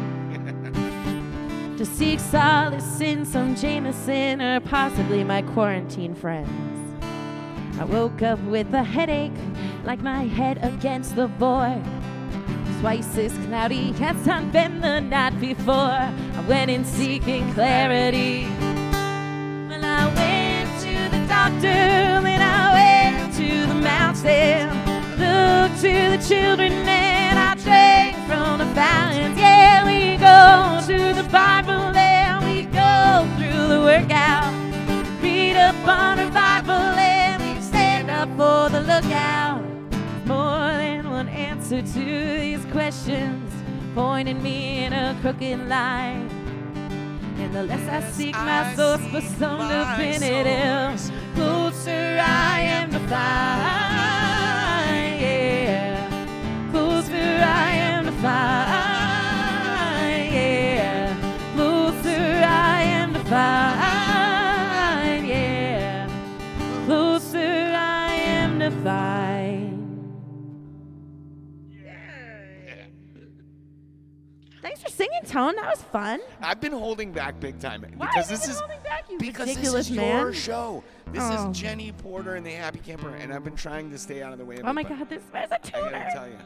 to seek solace in some Jameson or possibly my quarantine friends. I woke up with a headache, like my head against the board. Twice as cloudy as I'd been the night before. I went in seeking clarity. Well, I went to the doctor, then I went to the mountain. Looked to the children and I drank from the fountains. Yeah, we go to the Bible and we go through the workout. Read up on revival and we stand up for the lookout. More than one answer to these questions, pointing me in a crooked line. And the less I seek my source for some definitive, closer I am to find, yeah. Closer tone. That was fun. I've been holding back big time Why because have you this been is holding back, you because ridiculous this is man? your show. This Oh. is Jenny Porter and the Happy Camper, and I've been trying to stay out of the way of Oh it, my but God, this is a I tuner. gotta tell you,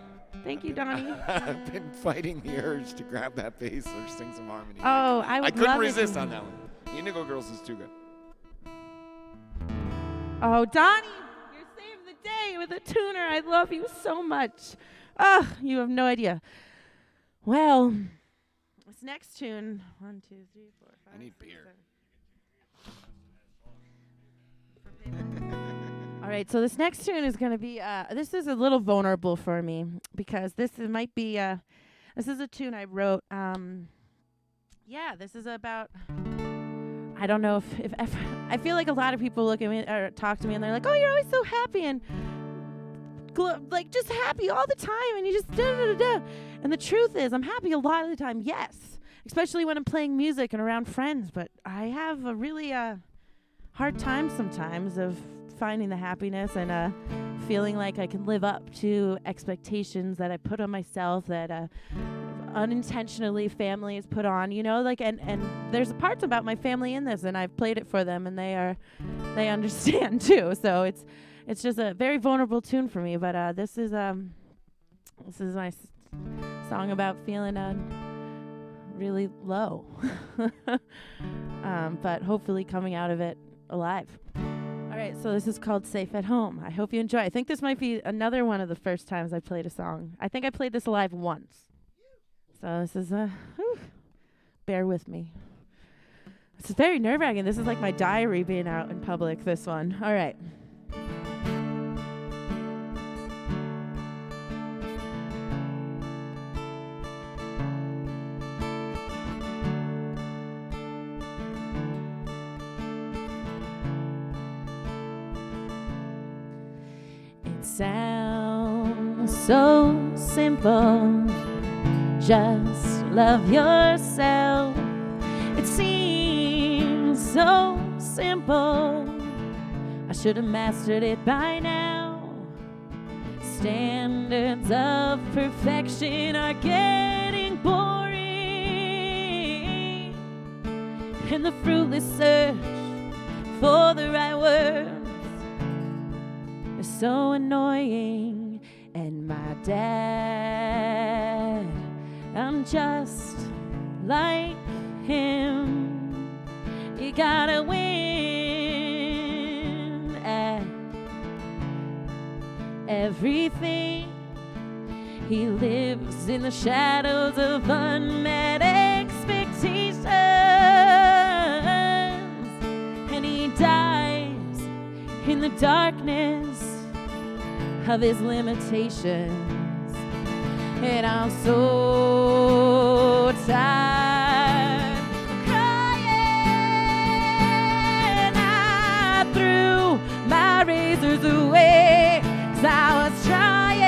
Thank you, Donnie. I've been fighting the urge to grab that bass or sing some harmony. Oh, I I would couldn't love it. resist on that one. The Indigo Girls is too good. Oh, Donnie, you saved the day with a tuner. I love you so much. Ugh, you have no idea. Well, this next tune, 1, 2, 3, 4, 5. I need 6, beer. 7. All right, so this next tune is going to be, this is a little vulnerable for me because might be, this is a tune I wrote. This is about, I don't know if I feel like a lot of people look at me or talk to me and they're like, oh, you're always so happy and like just happy all the time and you just da-da-da-da. And the truth is I'm happy a lot of the time, yes, especially when I'm playing music and around friends, but I have a really hard time sometimes of finding the happiness and feeling like I can live up to expectations that I put on myself that unintentionally family is put on, like and there's parts about my family in this and I've played it for them and they understand too. So it's just a very vulnerable tune for me, but this is my song about feeling really low. But hopefully coming out of it alive. All right, so this is called Safe at Home. I hope you enjoy. I think this might be another one of the first times I played a song. I think I played this live once. So this is bear with me. This is very nerve-wracking. This is like my diary being out in public, this one. All right. Sounds so simple, just love yourself. It seems so simple, I should have mastered it by now. Standards of perfection are getting boring, and the fruitless search for the right words is so annoying. And my dad, I'm just like him. You gotta win at everything. He lives in the shadows of unmet expectations, and he dies in the darkness of his limitations. And I'm so tired of crying. I threw my razors away 'cause I was trying,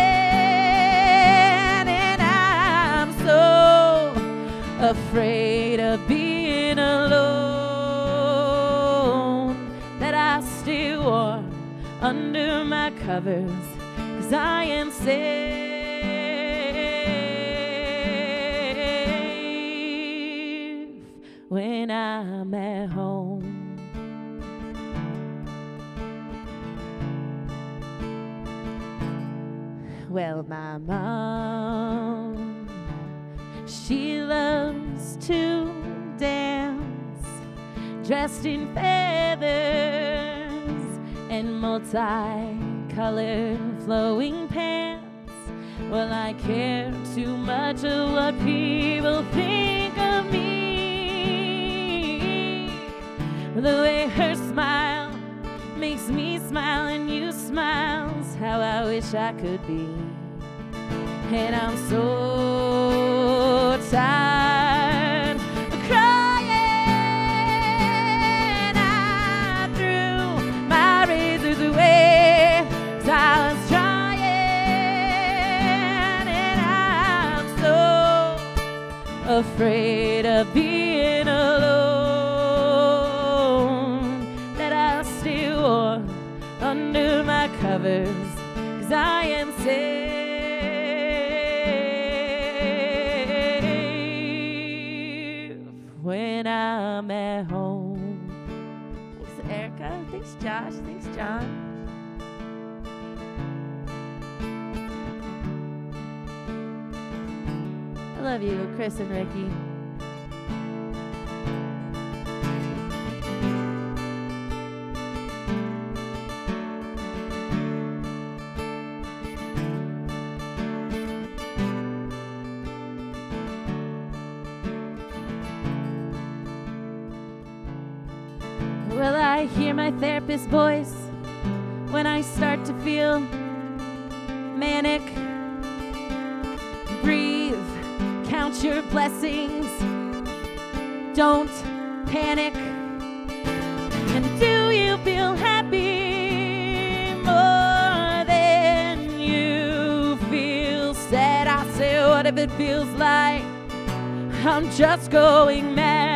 and I'm so afraid of being alone that I still wore under my covers, 'cause I am safe when I'm at home. Well, my mom, she loves to dance, dressed in feathers and multicolored flowing pants. Well, I care too much of what people think of me. The way her smile makes me smile and you smile's how I wish I could be. And I'm so tired of crying. I threw my razors away 'cause I was trying, and I'm so afraid of being alone that I still wore under my covers, 'cause I am safe Thanks, Josh. Thanks, John. I love you, Chris and Ricky. Will I hear my therapist's voice when I start to feel manic? Breathe, count your blessings, don't panic. And do you feel happy more than you feel sad? I say, what if it feels like I'm just going mad?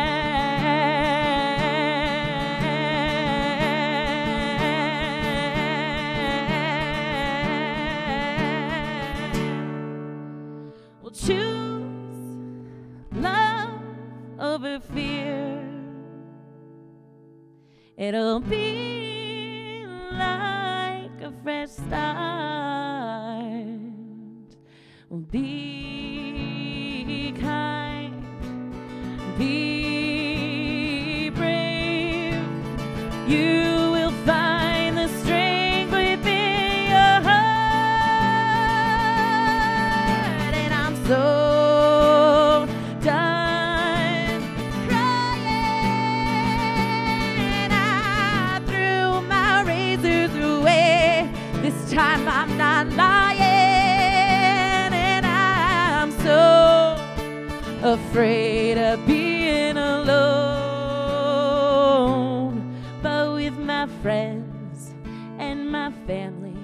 Choose love over fear. It'll be like a fresh start. Be kind, be brave. You will find the strength within your heart. So done crying. I threw my razors away. This time I'm not lying. And I'm so afraid of being alone. But with my friends and my family,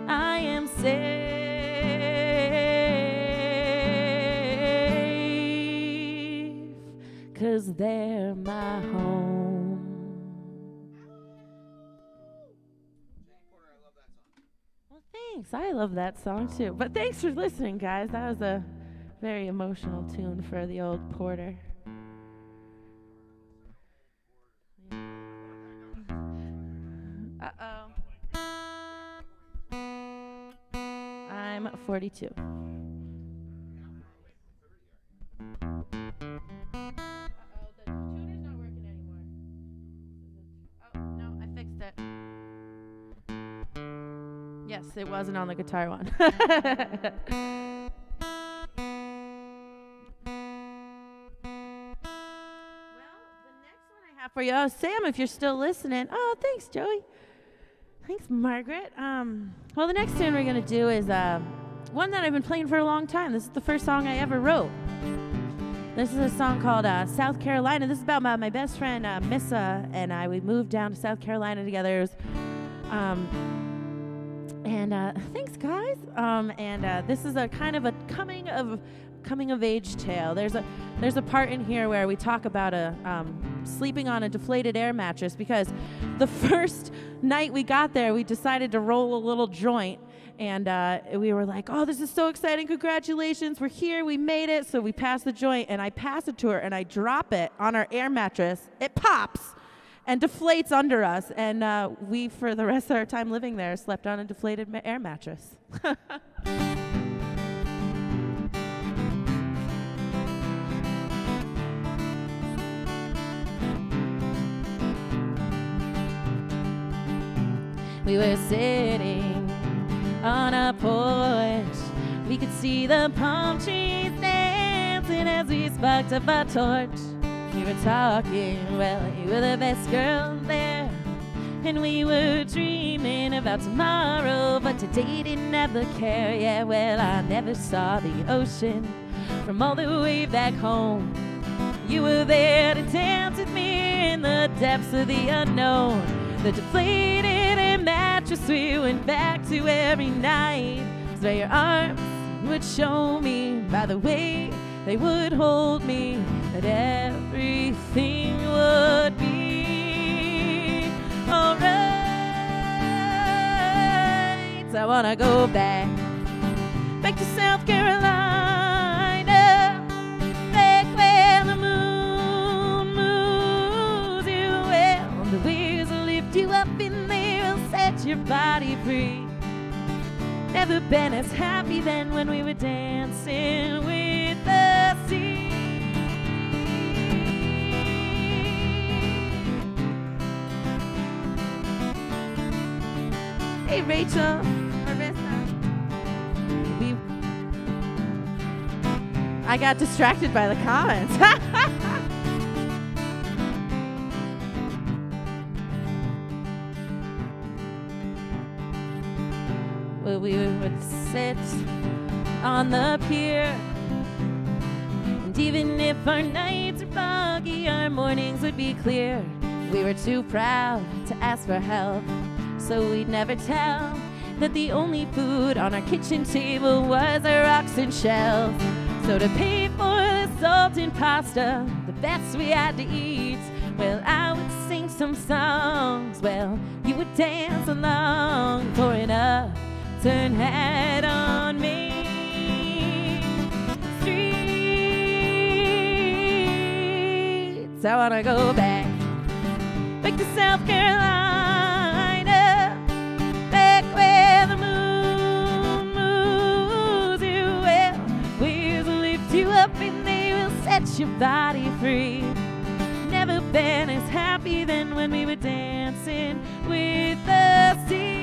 I am safe. 'Cause they're my home. Well, thanks. I love that song too. But thanks for listening, guys. That was a very emotional tune for the old Porter. Uh-oh. I'm 42. Yes, it wasn't on the guitar one. Well, the next one I have for you, oh, Sam, if you're still listening. Oh, thanks, Joey. Thanks, Margaret. Well, the next tune we're going to do is one that I've been playing for a long time. This is the first song I ever wrote. This is a song called South Carolina. This is about my best friend, Missa, and I. We moved down to South Carolina together. It was, thanks, guys. This is a kind of a coming of age tale. There's a part in here where we talk about sleeping on a deflated air mattress, because the first night we got there, we decided to roll a little joint, and we were like, "Oh, this is so exciting! Congratulations, we're here, we made it!" So we passed the joint, and I pass it to her, and I drop it on our air mattress. It pops and deflates under us, and we, for the rest of our time living there, slept on a deflated air mattress. We were sitting on a porch. We could see the palm trees dancing as we sparked up our torch. We were talking, well, you were the best girl there, and we were dreaming about tomorrow, but today didn't ever care. Yeah, well, I never saw the ocean from all the way back home. You were there to dance with me in the depths of the unknown. The deflated air mattress we went back to every night, was where your arms would show me, by the way they would hold me, that everything would be alright. I wanna go back to South Carolina, back where the moon moves you well, the waves will lift you up your body free. Never been as happy than when we were dancing with the sea. Hey, Rachel, Marissa. I got distracted by the comments. Well, we would sit on the pier, and even if our nights are foggy, our mornings would be clear. We were too proud to ask for help, so we'd never tell that the only food on our kitchen table was our rocks and shells. So to pay for the salt and pasta, the best we had to eat, well, I would sing some songs, well, you would dance along, pouring up, turn head on Main Street. I wanna go back to South Carolina, back where the moon moves you well. Waves will lift you up and they will set your body free. Never been as happy than when we were dancing with the sea.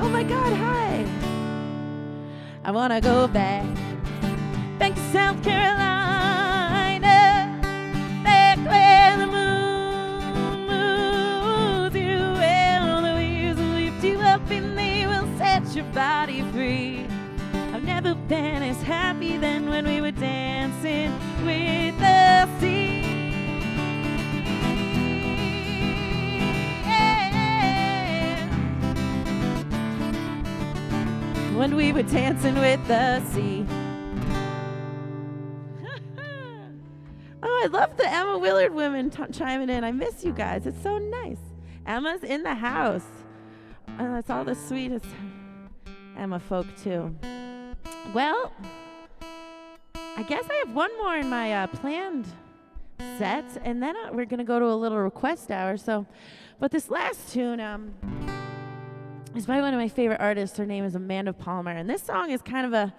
Oh my God, hi. I wanna go back to South Carolina, back where the moon moves you well. The waves will lift you up and they will set your body free. I've never been as happy than when we were dancing with the sea. When we were dancing with the sea. Oh, I love the Emma Willard women chiming in. I miss you guys. It's so nice. Emma's in the house. Oh, that's all the sweetest Emma folk, too. Well, I guess I have one more in my planned set, and then we're going to go to a little request hour. But this last tune, it's by one of my favorite artists. Her name is Amanda Palmer, and this song is kind of a,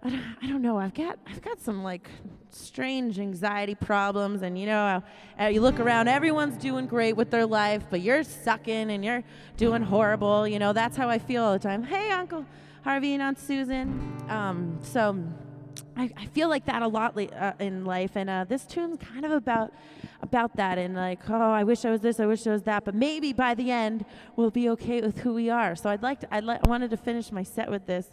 I don't know. I've got some like strange anxiety problems, and you know, you look around, everyone's doing great with their life, but you're sucking and you're doing horrible. You know, that's how I feel all the time. Hey, Uncle Harvey and Aunt Susan. So I feel like that a lot in life, and this tune's kind of about that, and like, oh, I wish I was this, I wish I was that, but maybe by the end we'll be okay with who we are. So I wanted to finish my set with this,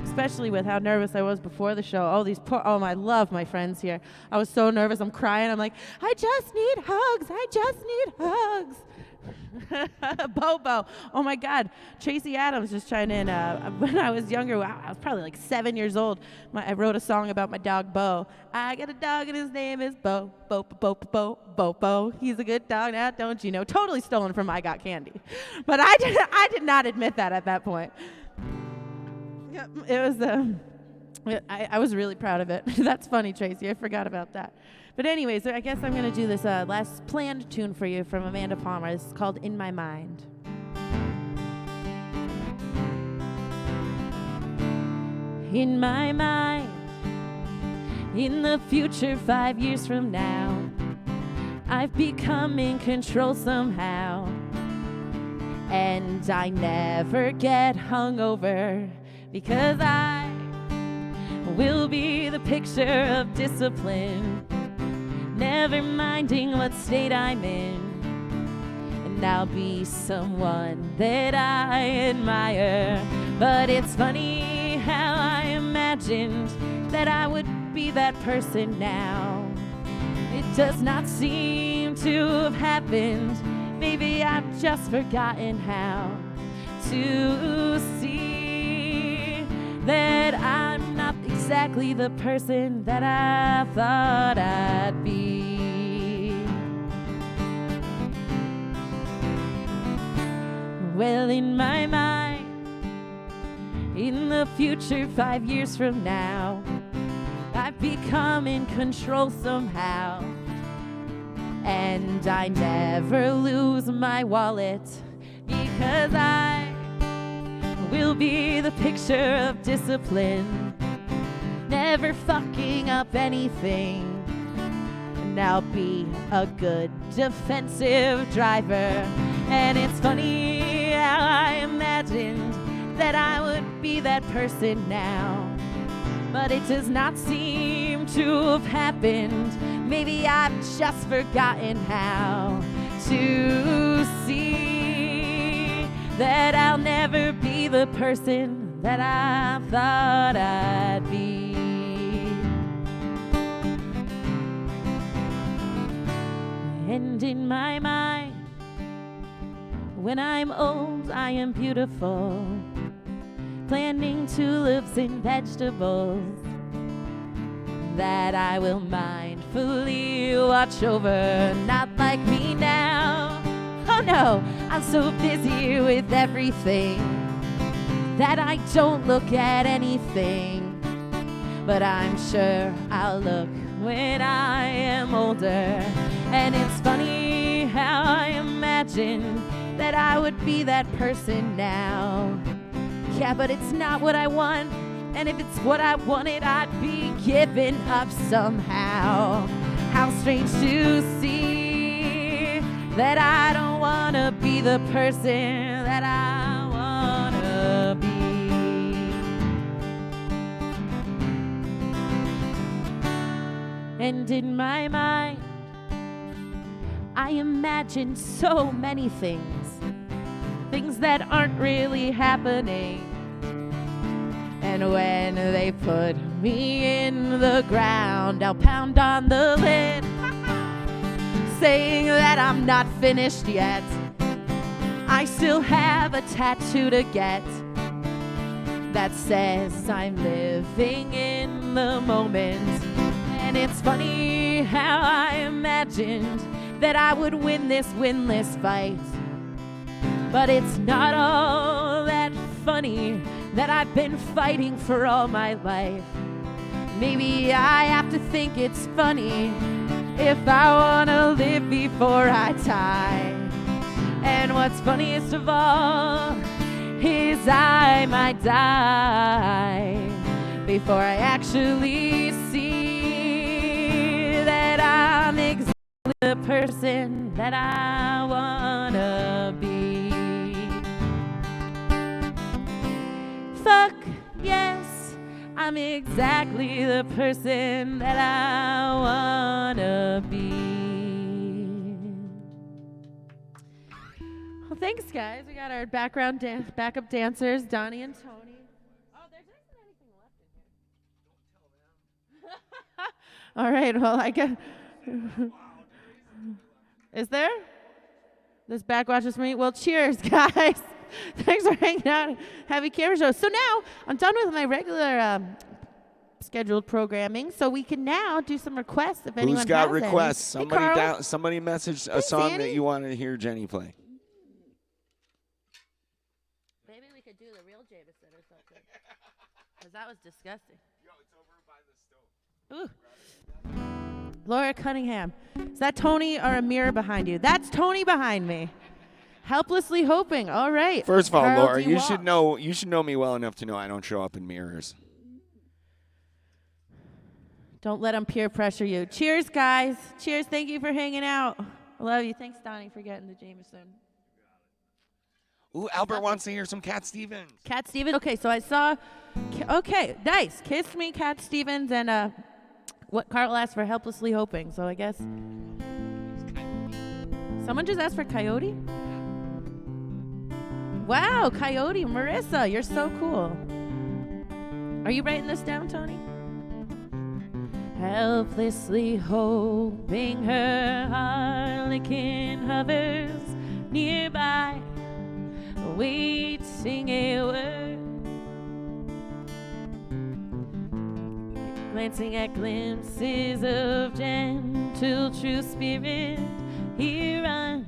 especially with how nervous I was before the show. I love my friends here. I was so nervous, I'm crying. I'm like, I just need hugs. Bobo. Oh my God. Tracy Adams just chimed in. When I was younger, I was probably like 7 years old. I wrote a song about my dog, Bo. I got a dog and his name is Bo. Bo. He's a good dog now, don't you know? Totally stolen from I Got Candy. But I did not admit that at that point. It was, I was really proud of it. That's funny, Tracy. I forgot about that. But anyways, I guess I'm going to do this last planned tune for you from Amanda Palmer. It's called In My Mind. In my mind, in the future 5 years from now, I've become in control somehow. And I never get hungover because I will be the picture of discipline, never minding what state I'm in, and I'll be someone that I admire. But it's funny how I imagined that I would be that person now. It does not seem to have happened. Maybe I've just forgotten how to see that I exactly the person that I thought I'd be. Well, in my mind, in the future, 5 years from now, I've become in control somehow. And I never lose my wallet, because I will be the picture of discipline, never fucking up anything. And I'll be a good defensive driver. And it's funny how I imagined that I would be that person now, but it does not seem to have happened. Maybe I've just forgotten how to see that I'll never be the person that I thought I'd be. And in my mind, when I'm old, I am beautiful, planting tulips and vegetables that I will mindfully watch over. Not like me now. Oh no, I'm so busy with everything that I don't look at anything. But I'm sure I'll look when I am older. And it's funny how I imagined that I would be that person now. Yeah, but it's not what I want. And if it's what I wanted, I'd be giving up somehow. How strange to see that I don't want to be the person that I want to be. And in my mind, I imagine so many things, things that aren't really happening. And when they put me in the ground, I'll pound on the lid, saying that I'm not finished yet. I still have a tattoo to get that says I'm living in the moment. And it's funny how I imagined that I would win this winless fight. But it's not all that funny that I've been fighting for all my life. Maybe I have to think it's funny if I want to live before I die. And what's funniest of all is I might die before I actually see that I'm exactly the person that I want to be. Fuck yes, I'm exactly the person that I wanna be. Well, thanks, guys. We got our backup dancers, Donnie and Tony. Oh, there isn't anything left in here. All right. Well, I guess. Is there? This backwatch is me. Well, cheers, guys. Thanks for hanging out. Happy camera show. So now I'm done with my regular scheduled programming, so we can now do some requests if anyone has Who's got any. requests? Hey, Carl. Somebody messaged a Thanks, song Annie. that you wanted to hear Jenny play. Maybe we could do the real Jameson or something, because that was disgusting. Yo, it's over by the stove. Ooh. Laura Cunningham. Is that Tony or a mirror behind you? That's Tony behind me. Helplessly hoping. All right. First of all, Carl Laura, D. you Walsh. should know me well enough to know I don't show up in mirrors. Don't let them peer pressure you. Cheers, guys. Cheers. Thank you for hanging out. I love you. Thanks, Donnie, for getting the Jameson. Ooh, Albert wants to hear some Cat Stevens. Cat Stevens. Okay, so I saw. Okay, nice. Kiss Me, Cat Stevens, and what Carl asked for, Helplessly Hoping. So I guess. Someone just asked for Coyote? Wow, Coyote. Marissa, you're so cool. Are you writing this down, Tony? Helplessly hoping her harlequin hovers nearby, awaiting a word. glancing at glimpses of gentle true spirit. He runs,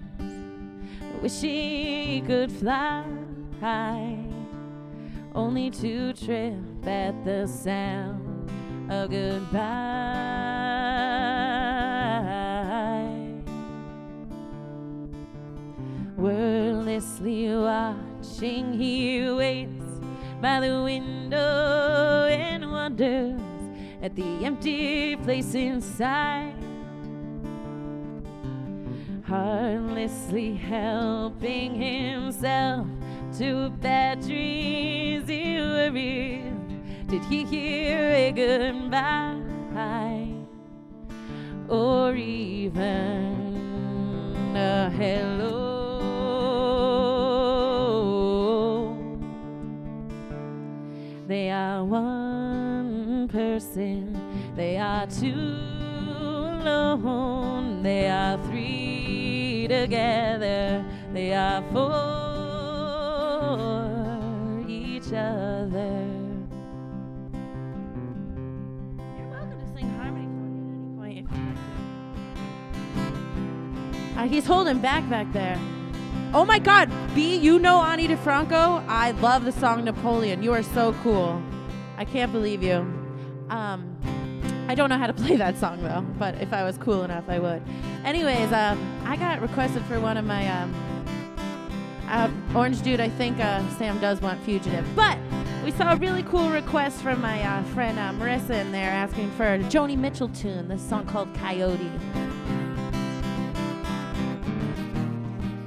wishing he could fly high, only to trip at the sound of goodbye. Wordlessly watching, he waits by the window and wonders at the empty place inside, heartlessly helping himself to bad dreams. He worries, did he hear a goodbye or even a hello? They are one person, they are two alone, they are three together, they are for each other. You're welcome to sing harmony for me at any point if you'd like to. He's holding back there. Oh my God, B, you know Ani DeFranco? I love the song Napoleon. You are so cool. I can't believe you. I don't know how to play that song though, but if I was cool enough, I would. Anyways, I got requested for one of my Orange Dude. I think Sam does want Fugitive, but we saw a really cool request from my friend Marissa in there asking for a Joni Mitchell tune, this song called Coyote.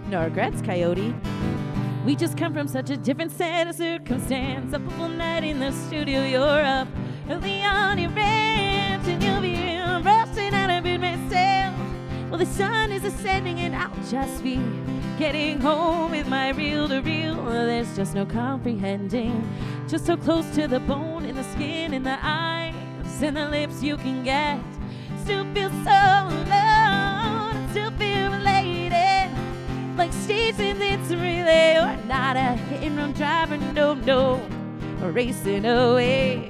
No regrets, Coyote. We just come from such a different set of circumstance. A full night in the studio, you're up early on your ranch, and you'll be roasting out of it myself. Well, the sun is ascending, and I'll just be getting home with my reel-to-reel. There's just no comprehending just so close to the bone, in the skin, in the eyes, and the lips you can get. Still feel so alone, still feel related. Like stations, it's a relay. Or not a hit-and-run driver, no, racing away.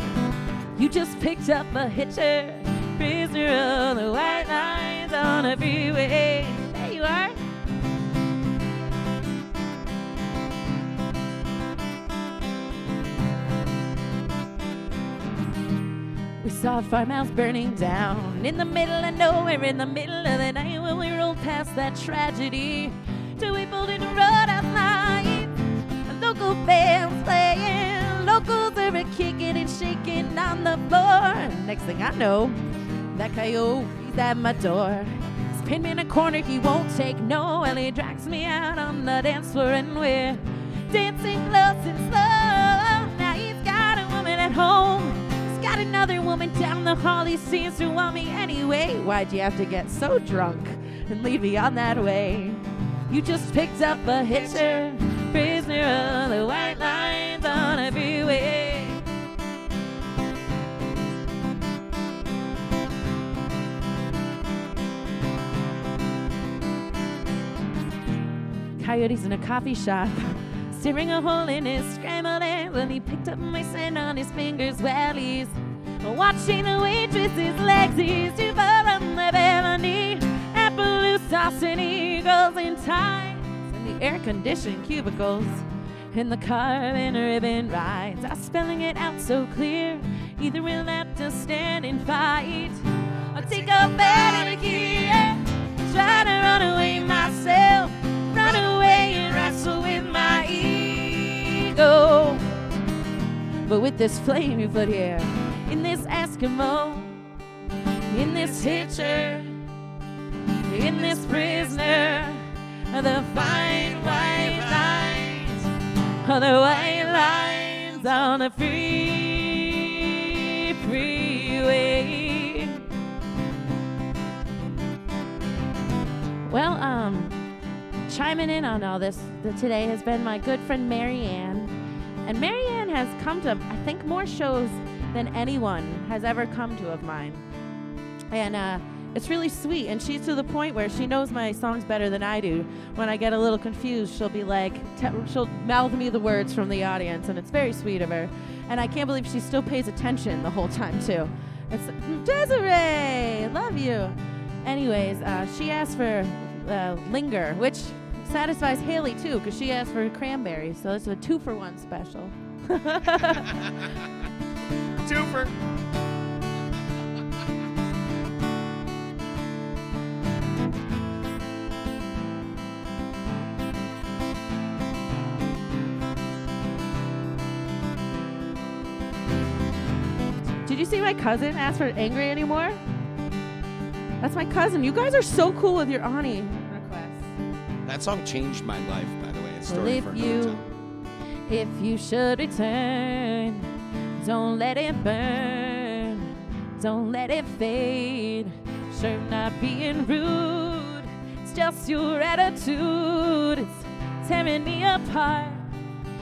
You just picked up a hitcher, prisoner of the white lines on a freeway. There you are. We saw a farmhouse burning down in the middle of nowhere, in the middle of the night, when we rolled past that tragedy. Till we pulled in the road outside, local bands playing, locals are kicking and shaking on the floor. Next thing I know, that coyote's at my door. He's pinned me in a corner, he won't take no. Well, he drags me out on the dance floor, and we're dancing close and slow. Now he's got a woman at home, he's got another woman down the hall. He seems to want me anyway. Why'd you have to get so drunk and lead me on that way? You just picked up a hitcher, prisoner of the white lines on a freeway. Coyote's in a coffee shop, stirring a hole in his scrambled eggs, and he picked up my scent on his fingers while he's watching the waitress's legs. He's too far on the balcony, Appaloosa sauce and eagles in ties, and the air-conditioned cubicles in the carbon ribbon rides are spelling it out so clear. Either we'll have to stand and fight, or take a battle here, try to run away myself, run away and wrestle with my ego. But with this flame you put here, in this Eskimo, in this hitcher, in this prisoner, the fine white lines, the white lines on the freeway. Well, chiming in on all this today has been my good friend Marianne. And Marianne has come to, I think, more shows than anyone has ever come to of mine. And it's really sweet, and she's to the point where she knows my songs better than I do. When I get a little confused, she'll be like, she'll mouth me the words from the audience, and it's very sweet of her. And I can't believe she still pays attention the whole time, too. It's Desiree. Love you. Anyways, she asked for Linger, which satisfies Haley too, because she asked for cranberry. So it's a 2-for-1 special. Twofer. Did you see my cousin ask for Angry Anymore? That's my cousin. You guys are so cool with your Ani requests. That song changed my life, by the way. It's Well, story for another time. if you should return, don't let it burn, don't let it fade. Sure, not being rude, it's just your attitude. It's tearing me apart,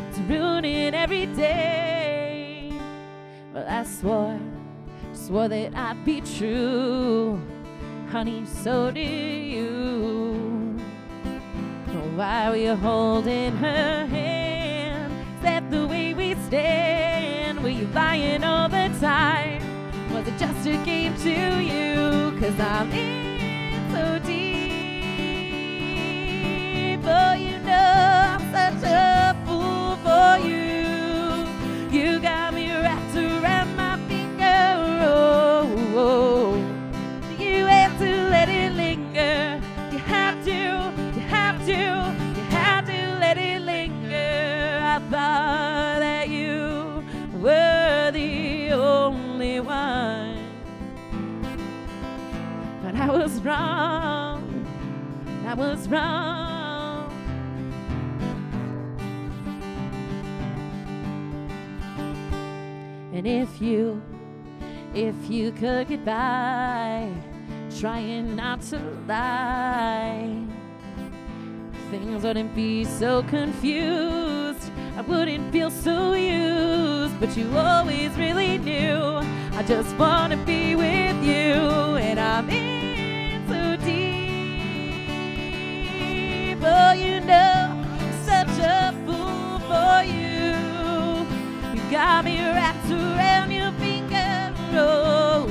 it's ruining every day. Well, I swore that I'd be true. Honey, so do you. Why were you holding her hand? Is that the way we stand? Were you lying all the time? Was it just a game to you? 'Cause I'm in so deep. Oh, you know I'm such a fool for you. You got me wrapped around my finger. Oh. You have to let it linger. You have to let it linger. I thought that you were the only one, but I was wrong. I was wrong. And if you could get by, trying not to lie, things wouldn't be so confused. I wouldn't feel so used, but you always really knew I just want to be with you. And I'm in so deep. Oh, you know, I'm such a fool for you. You got me wrapped around your finger. Oh.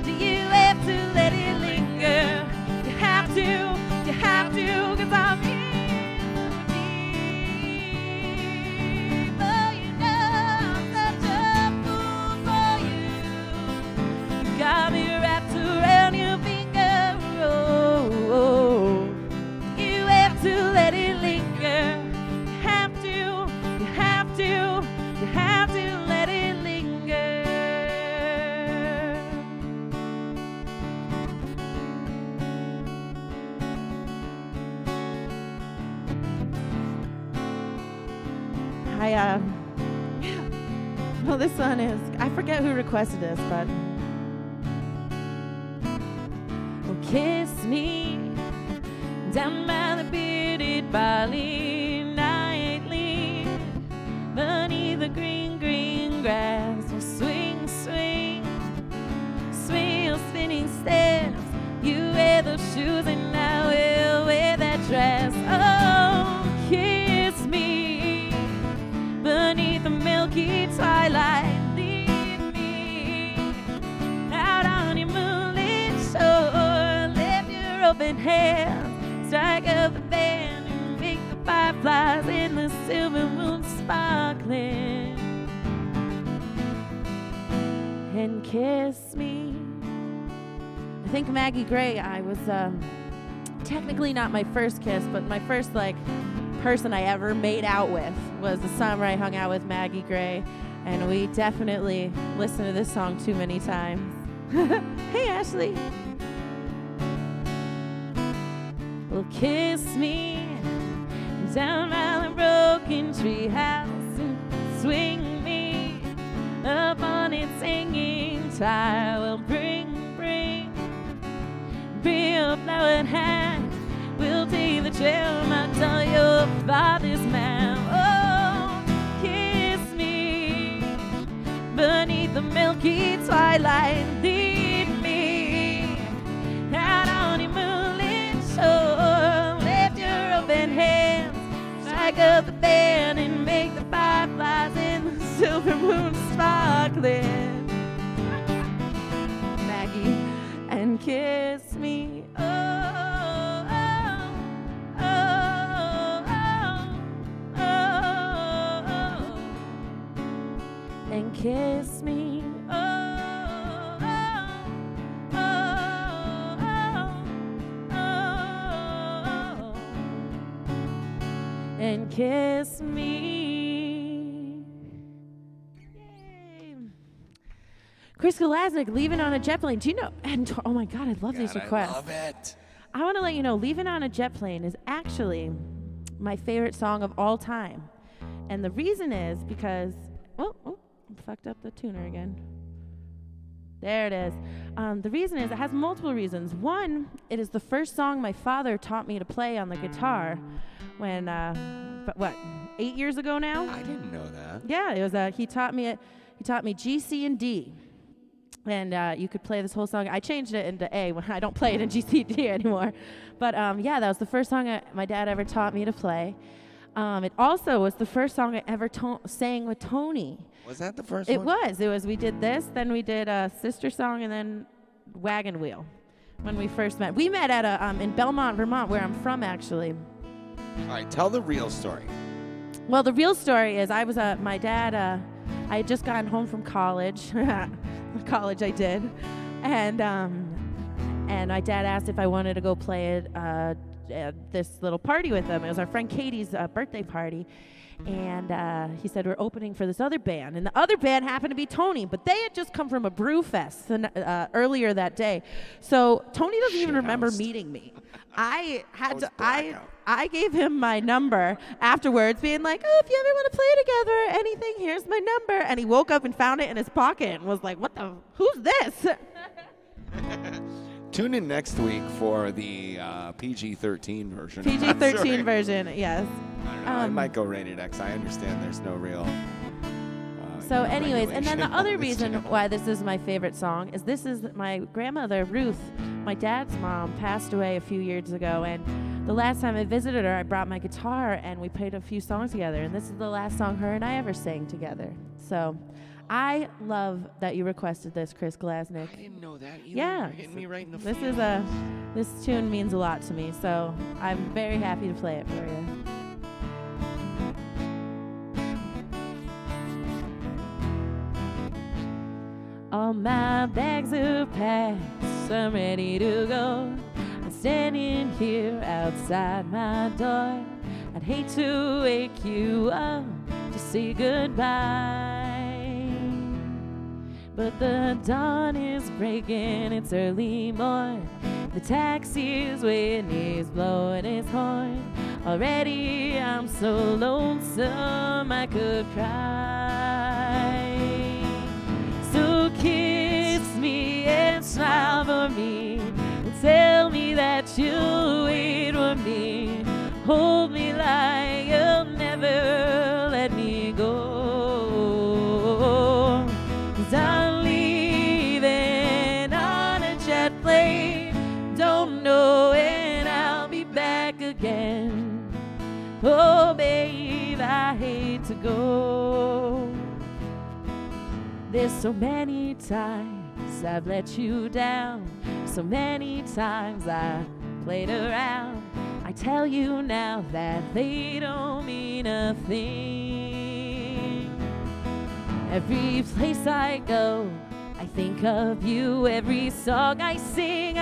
Do you have to let it linger? You have to, 'cause I'm in deep. Oh, you know I'm such a fool for you. You got me wrapped around your finger. Oh. You have to let it linger. You have to let it linger. Well, this one is, I forget who requested this, but oh, kiss me down by the bearded barley nightly, beneath the green grass. We'll swing, your spinning steps. You wear those shoes and I will wear that dress. Oh, kiss me beneath the milky twilight. Lead me out on your moonlit shore. Lift your open hands, strike up the band, and make the fireflies in the silver moon sparkling. And kiss me. I think Maggie Gray, I was technically not my first kiss, but my first person I ever made out with was the summer I hung out with Maggie Gray, and we definitely listened to this song too many times. Hey, Ashley. Well, kiss me down by the broken tree house and swing me up on its singing tire. Well, bring your flowered hat. We'll take the trail, not tell your father's man. Oh, kiss me beneath the milky twilight. Lead me out on your moonlit shore. Lift your open hands, strike up the band, and make the fireflies in the silver moon sparkling. kiss me. Oh, oh, oh, oh, oh, and kiss me. Oh, oh, oh, oh, and kiss me. Yay. Chris Galasnik, Leaving on a Jet Plane. Do you know? And oh my God, I love these requests. I love it. I want to let you know, Leaving on a Jet Plane is actually my favorite song of all time. And the reason is because, I fucked up the tuner again. There it is. The reason is, it has multiple reasons. One, it is the first song my father taught me to play on the guitar when, 8 years ago now? I didn't know that. Yeah, it was, he taught me G, C, and D. And you could play this whole song. I changed it into A when I don't play it in G, C, D anymore. But yeah, that was the first song my dad ever taught me to play. It also was the first song I ever sang with Tony. Was that the first It one? was. We did this, then we did a sister song, and then Wagon Wheel when we first met. We met at in Belmont, Vermont, where I'm from, actually. All right, tell the real story. Well, the real story is I was my dad. I had just gotten home from college. College I did, and my dad asked if I wanted to go play at this little party with him. It was our friend Katie's birthday party, and he said we're opening for this other band, and the other band happened to be Tony, but they had just come from a brew fest earlier that day, so Tony doesn't even remember meeting me. I gave him my number afterwards, being like, oh, if you ever want to play together or anything, here's my number. And he woke up and found it in his pocket and was like, who's this? Tune in next week for the PG-13 version. PG-13 version, yes. I don't know. I might go rated X. I understand there's no real. So anyways, and then the regulation other on this reason channel. why this is my favorite song is this is my grandmother, Ruth. My dad's mom passed away a few years ago, and the last time I visited her, I brought my guitar, and we played a few songs together, and this is the last song her and I ever sang together. So I love that you requested this, Chris Galasnik. I didn't know that either. Yeah. You're hitting me right in the This feels. is this tune means a lot to me, so I'm very happy to play it for you. All my bags are packed, I'm ready to go. I'm standing here outside my door. I'd hate to wake you up to say goodbye, but the dawn is breaking, it's early morn. The taxi's waiting, he's blowing his horn. Already I'm so lonesome I could cry. So kiss me and smile for me, and tell me that you'll wait for me. Hold me like you'll never let me go. 'Cause I'm leaving on a jet plane, don't know when I'll be back again. Oh babe, I hate to go. There's so many times I've let you down, so many times I played around. I tell you now that they don't mean a thing. Every place I go, I think of you. Every song I sing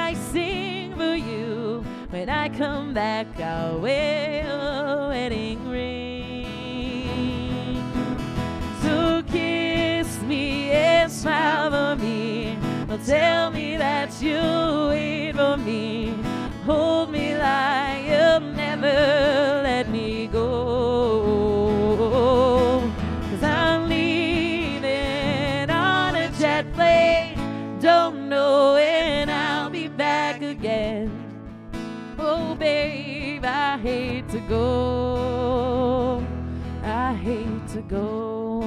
for you. When I come back, I'll wear a wedding ring. So kiss me and smile for me. Well, tell me that you'll wait for me. Hold me like you'll never let me go. 'Cause I'm leaving on a jet plane, don't know when I'll be back again. Oh babe, I hate to go, I hate to go.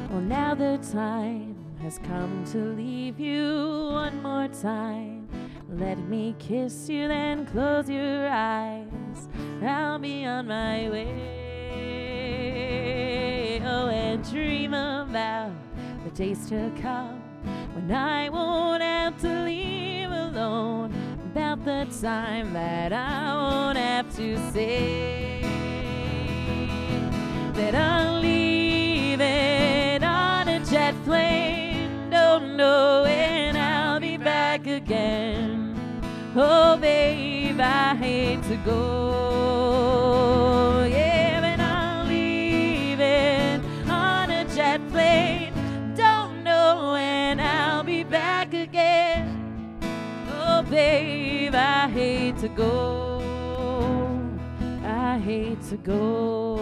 Well, now the time has come to leave you one more time. Let me kiss you, then close your eyes. I'll be on my way. Oh, and dream about the days to come when I won't have to leave alone. About the time that I won't have to say that I'm leaving on a jet plane. Don't know when I'll be back again. Oh, babe, I hate to go. Yeah, but I'm leaving on a jet plane. Don't know when I'll be back again. Oh, babe, I hate to go. I hate to go.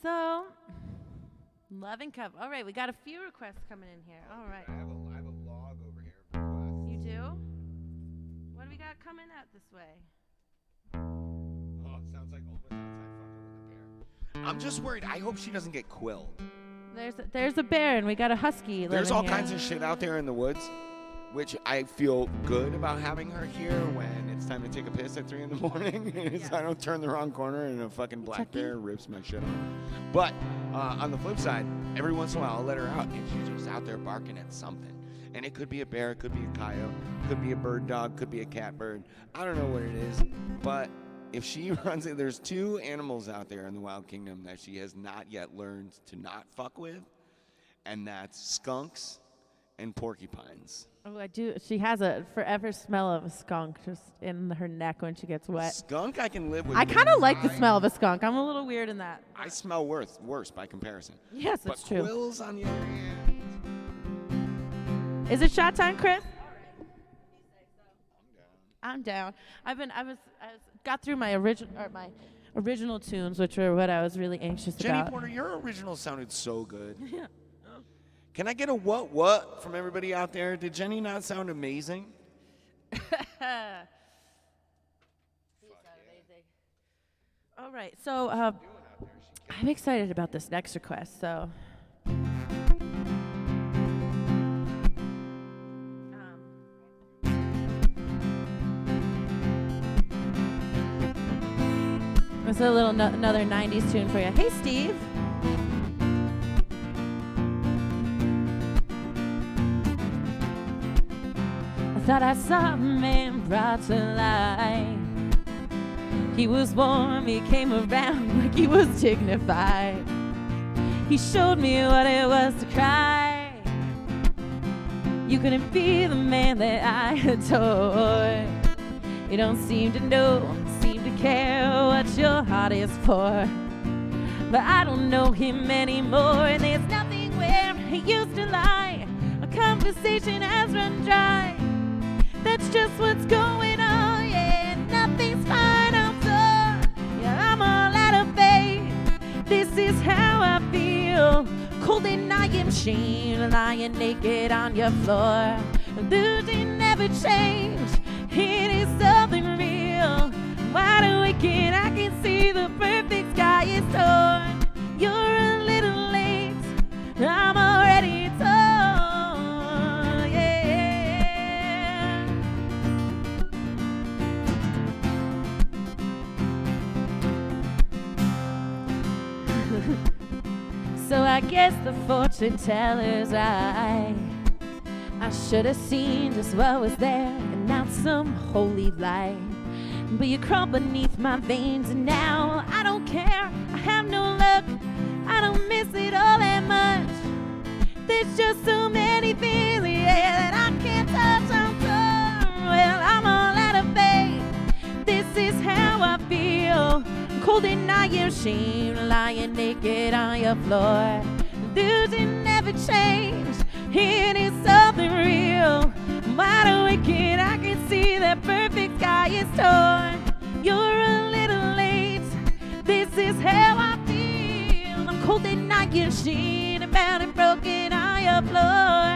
So, love and cup. All right, we got a few requests coming in here. All right. I have a log over here of requests. You do? What do we got coming out this way? Oh, it sounds like almost outside fucking with the bear. I'm just worried. I hope she doesn't get quilled. There's a bear, and we got a husky. There's all here. kinds of shit out there in the woods, which I feel good about having her here when it's time to take a piss at 3 in the morning. So I don't turn the wrong corner and a fucking black bear rips my shit off. But on the flip side, every once in a while I'll let her out and she's just out there barking at something. And it could be a bear, it could be a coyote, could be a bird dog, could be a catbird. I don't know what it is. But if she runs it, there's 2 animals out there in the wild kingdom that she has not yet learned to not fuck with. And that's skunks and porcupines. Oh, I do. She has a forever smell of a skunk just in her neck when she gets wet. Skunk I can live with. I kind of like the smell of a skunk. I'm a little weird in that. I smell worse by comparison. Yes, that's true. But quills, on the other hand. Is it shot time, Chris? I'm down. I got through my original tunes, which were what I was really anxious Jenny about. Porter, your original sounded so good. Yeah. Can I get a what from everybody out there? Did Jenny not sound amazing? All right, so I'm excited about this next request. So, it's a little another '90s tune for you. Hey, Steve. Thought I saw a man brought to life. He was warm, he came around like he was dignified. He showed me what it was to cry. You couldn't be the man that I adore. You don't seem to know, seem to care what your heart is for. But I don't know him anymore. There's nothing where he used to lie. Our conversation has run dry. That's just what's going on, yeah, nothing's fine, I'm done. Yeah, I'm all out of faith. This is how I feel. Cold and I am chained, lying naked on your floor. Losing never change. It is something real. Wide awake and I can see the perfect sky is torn. You're a little late. I'm already torn. So I guess the fortune teller's right. I should have seen just what was there and not some holy light. But you crawl beneath my veins and now I don't care. I have no luck. I don't miss it all that much. There's just so many things, yeah, that I can't touch. I'm torn. Well, I'm all out of faith. This is how I feel. Cold and I am ashamed, lying naked on your floor. Losing never change. It is something real. Wide awake and I can see that perfect sky is torn. You're a little late. This is how I feel. I'm cold and I am ashamed, bound and broken on your floor.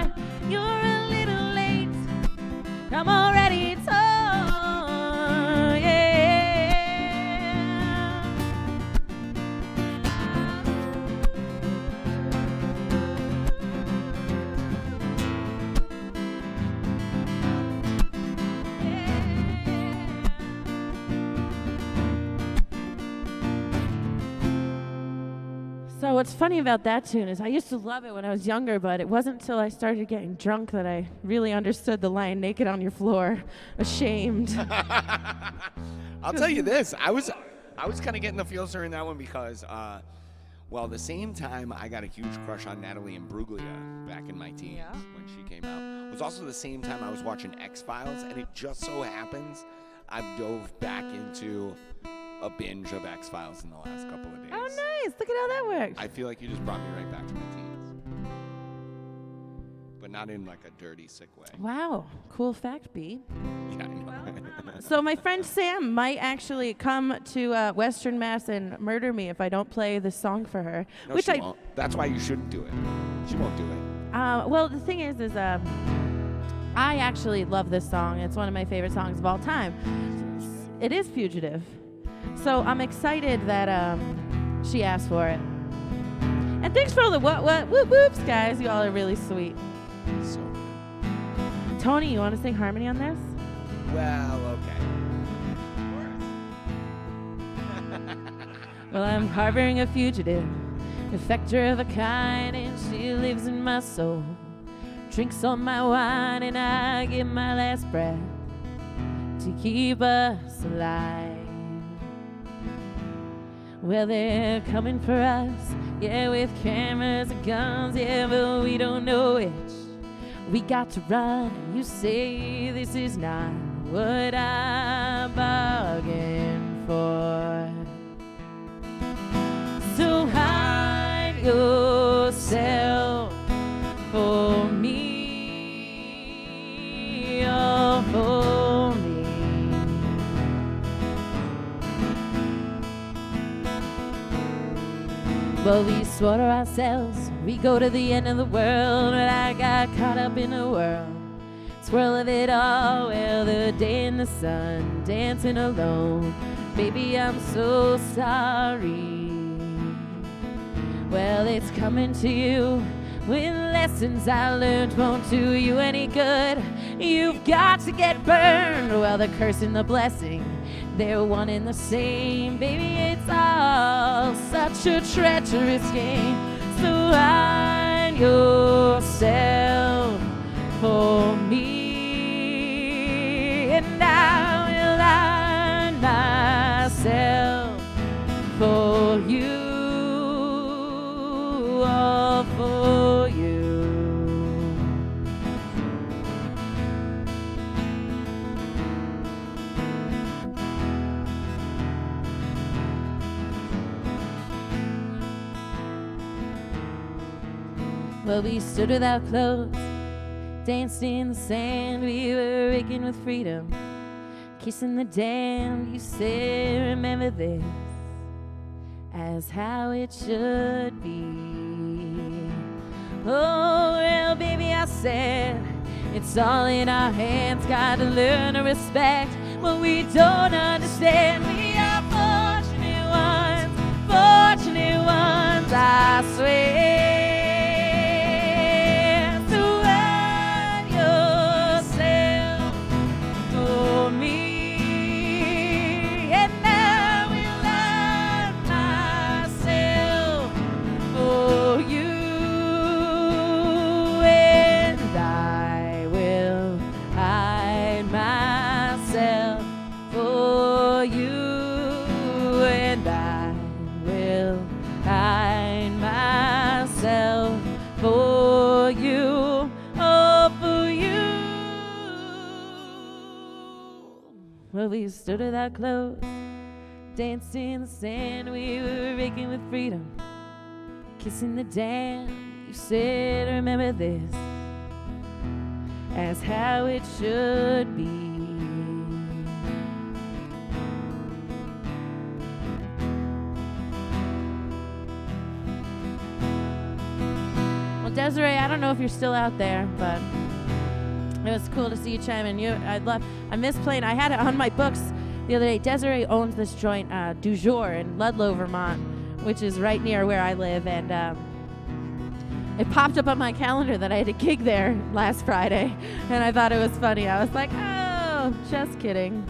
what's funny about that tune is I used to love it when I was younger, but it wasn't until I started getting drunk that I really understood the line "naked on your floor, ashamed." I'll tell you this. I was kind of getting the feels during that one because, well, the same time I got a huge crush on Natalie Imbruglia back in my teens when she came out. It was also the same time I was watching X-Files, and it just so happens I've dove back into a binge of X-Files in the last couple of days. Oh, nice. Look at how that works. I feel like you just brought me right back to my teens. But not in like a dirty, sick way. Wow. Cool fact, B. Yeah, I know. So my friend Sam might actually come to Western Mass and murder me if I don't play this song for her. No, which she won't. That's why you shouldn't do it. She won't do it. Well, the thing is I actually love this song. It's one of my favorite songs of all time. It is Fugitive. So I'm excited that she asked for it. And thanks for all the whoop whoops, guys. You all are really sweet. So good. Tony, you want to sing harmony on this? Well, okay. Well, I'm harboring a fugitive, effector of a kind, and she lives in my soul. Drinks all my wine, and I give my last breath to keep us alive. Well, they're coming for us, yeah, with cameras and guns, yeah, but we don't know which. We got to run, and you say this is not what I bargained for. So hide yourself for me, oh, for me. Well, we swore to ourselves we go to the end of the world, but I got caught up in the whirl, swirl of it all. Well, the day in the sun, dancing alone. Baby, I'm so sorry. Well, it's coming to you with lessons I learned won't do you any good. You've got to get burned. Well, the curse and the blessing, they're one and the same. Baby, it's all such a treacherous game. So hide yourself for me, and I will hide myself for you, all for you. Well, we stood without clothes, danced in the sand. We were waking with freedom, kissing the damned. You said, remember this as how it should be. Oh, well, baby, I said, it's all in our hands. Got to learn to respect what we don't understand. We are fortunate ones, I swear. Well, we stood without clothes, danced in the sand. We were raking with freedom, kissing the damned. You said, remember this as how it should be. Well, Desiree, I don't know if you're still out there, but it was cool to see you chime in. I miss playing. I had it on my books the other day. Desiree owns this joint, Du Jour, in Ludlow, Vermont, which is right near where I live. And it popped up on my calendar that I had a gig there last Friday. And I thought it was funny. I was like, oh, just kidding.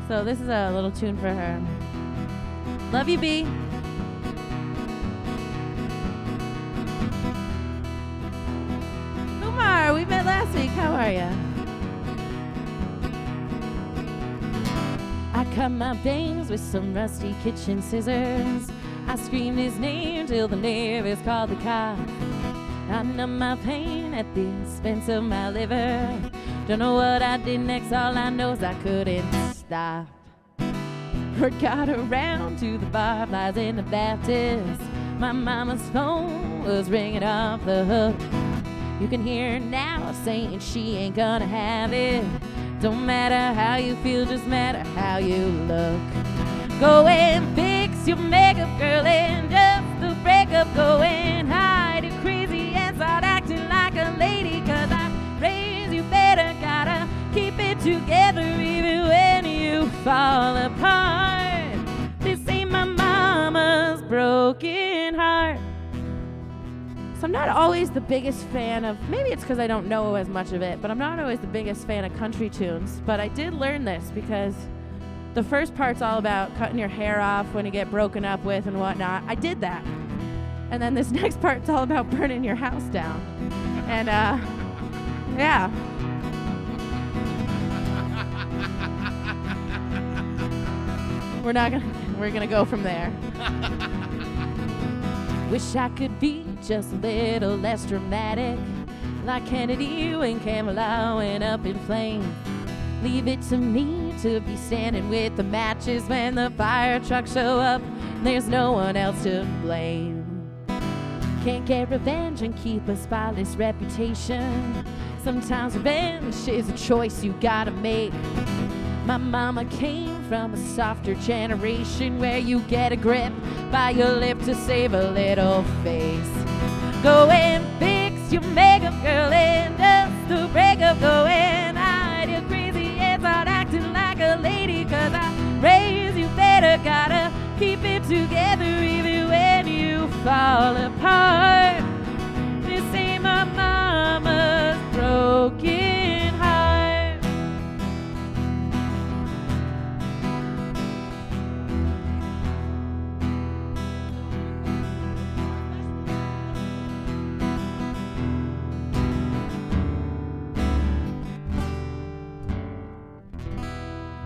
So this is a little tune for her. Love you, B. are ya? I cut my bangs with some rusty kitchen scissors. I screamed his name till the neighbors called the cops. I numbed my pain at the expense of my liver. Don't know what I did next, all I know is I couldn't stop. Word got around to the barflies in the Baptist. My mama's phone was ringing off the hook. You can hear her now saying she ain't gonna have it. Don't matter how you feel, just matter how you look. Go and fix your makeup, girl, and just the breakup. Go and hide your crazy and start acting like a lady. 'Cause I raised you better, gotta keep it together even when you fall apart. This ain't my mama's broken heart. So I'm not always the biggest fan of, maybe it's because I don't know as much of it, but I'm not always the biggest fan of country tunes. But I did learn this because the first part's all about cutting your hair off when you get broken up with and whatnot. I did that. And then this next part's all about burning your house down. And yeah. We're gonna go from there. Wish I could be just a little less dramatic, like Kennedy when Camelot went up in flames. Leave it to me to be standing with the matches when the fire trucks show up. There's no one else to blame. Can't get revenge and keep a spotless reputation. Sometimes revenge is a choice you gotta make. My mama came from a softer generation where you get a grip by your lip to save a little face. Go and fix your makeup, girl, and just the breakup. Go and hide your crazy and start acting like a lady. 'Cause I raised you better, gotta keep it together even when you fall apart. This ain't my mama's broken heart.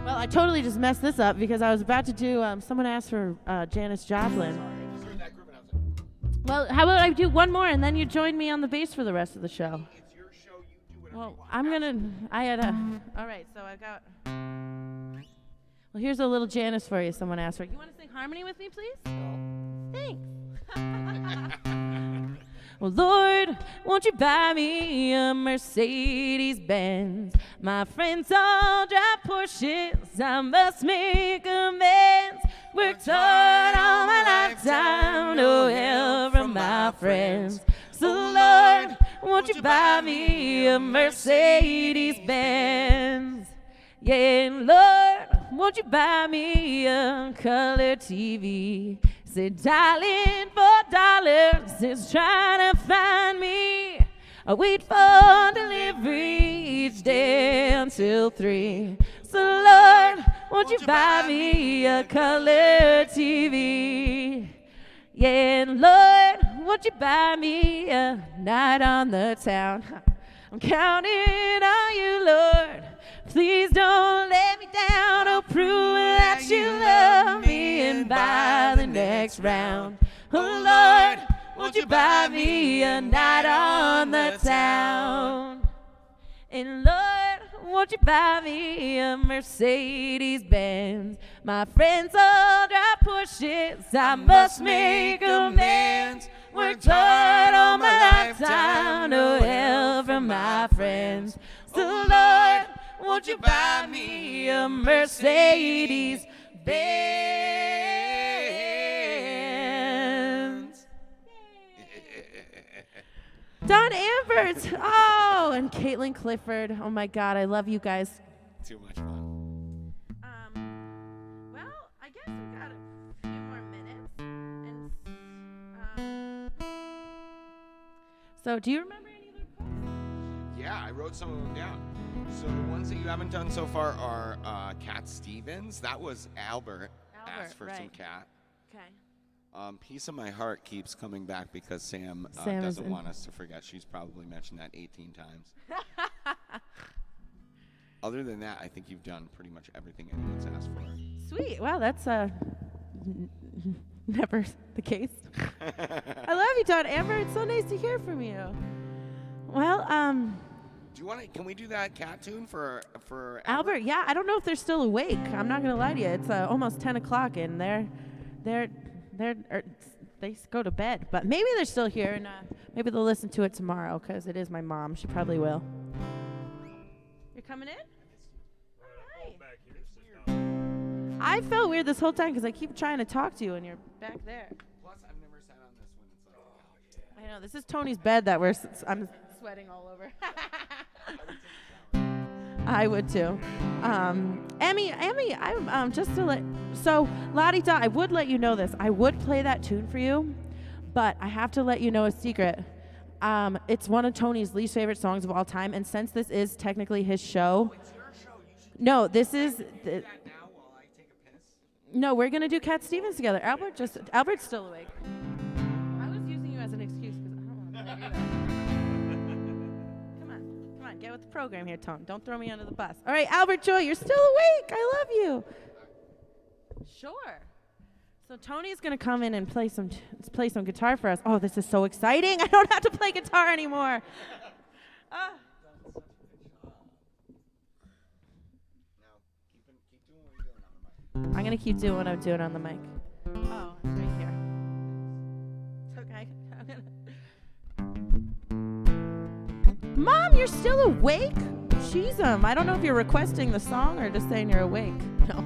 Well, I totally just messed this up because I was about to do, someone asked for Janis Joplin. Well, how about I do one more and then you join me on the bass for the rest of the show? It's your show, you do whatever Well, you want. I'm gonna, all right, so I got, well, here's a little Janis for you, someone asked for. You want to sing harmony with me, please? Thanks. Well, Lord, won't you buy me a Mercedes Benz? My friends all drive Porsches, I must make amends. Worked hard all my lifetime, no help from my friends. So, Lord, won't you buy me a Mercedes Benz? Yeah, Lord, won't you buy me a color TV? Said, darling, $4 is trying to find me. I wait for delivery each day until 3. So, Lord, won't you buy me a color TV? Yeah, Lord, won't you buy me a night on the town? I'm counting on you, Lord. Please don't let me down. Oh, prove that you love me and by the next round. Oh, Lord, won't you buy me a night on the town? And Lord, won't you buy me a Mercedes Benz? My friends all drive Porsches, I must make amends. Worked hard all my lifetime, no help from my friends. So Lord, won't you buy me a Mercedes Benz? Don Ambert, oh, and Caitlin Clifford. Oh my God, I love you guys. Too much fun. Well, I guess we got a few more minutes. And so, do you remember any of the questions? Yeah, I wrote some of them down. So the ones that you haven't done so far are Cat Stevens. That was Albert asked for some right. cat. Okay. Piece of My Heart keeps coming back because Sam Sam doesn't want us to forget. She's probably mentioned that 18 times. Other than that, I think you've done pretty much everything anyone's asked for. Sweet. Wow, that's never the case. I love you, Don. Amber, it's so nice to hear from you. Well, Do you want to? Can we do that cat tune for Albert? Yeah, I don't know if they're still awake. I'm not gonna lie to you. It's almost 10 o'clock, and they go to bed. But maybe they're still here, and maybe they'll listen to it tomorrow because it is my mom. She probably will. You're coming in? I felt weird this whole time because I keep trying to talk to you and you're back there. Plus, I've never sat on this one. It's like, oh yeah. I know, this is Tony's bed that I'm sweating all over. I would too. Emmy, I'm just to let, so La-di-da, I would let you know this. I would play that tune for you, but I have to let you know a secret. It's one of Tony's least favorite songs of all time, and since this is technically his show. Oh, it's your show. You should No, this is. do that now while I take a piss. No, we're gonna do Cat Stevens together. Albert's still awake. I was using you as an excuse because I don't want to play either. Come on, get with the program here, Tone. Don't throw me under the bus. All right, Albert Joy, you're still awake. I love you. Sure. So Tony's gonna come in and play some guitar for us. Oh, this is so exciting! I don't have to play guitar anymore. Now, keep doing what you're doing on the mic. I'm gonna keep doing what I'm doing on the mic. Oh, it's right here. It's okay. Mom, you're still awake? Jeez, I don't know if you're requesting the song or just saying you're awake. No.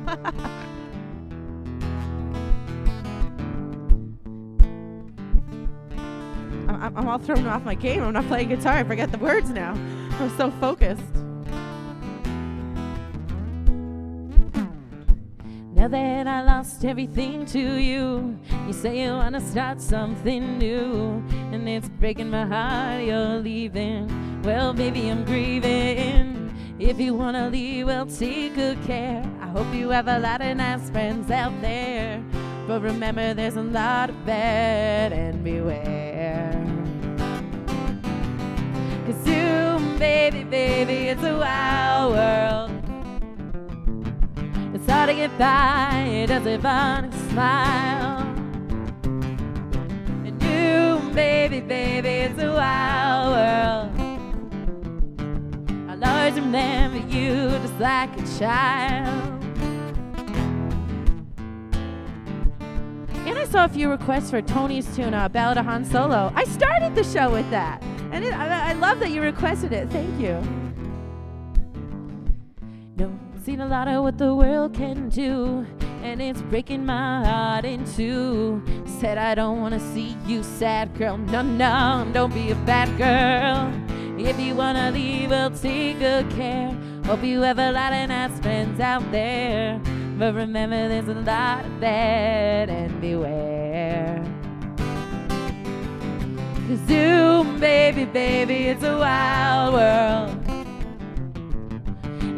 I'm all thrown off my game. I'm not playing guitar. I forget the words now. I'm so focused. Now that I lost everything to you, you say you want to start something new, and it's breaking my heart you're leaving. Well, baby, I'm grieving. If you want to leave, well, take good care. I hope you have a lot of nice friends out there, but remember there's a lot of bad, and beware. 'Cause you, baby, it's a wild world. It's hard to get by, does it want to smile? And you, baby, it's a wild world. I'll always remember you just like a child. And I saw a few requests for Tony's tune, Ballad of Han Solo. I started the show with that. And I love that you requested it. Thank you. No, I've seen a lot of what the world can do, and it's breaking my heart in two. Said I don't want to see you sad, girl. No, don't be a bad girl. If you want to leave, well, take good care. Hope you have a lot of nice friends out there, but remember there's a lot of bad, and beware. 'Cause you, baby, it's a wild world.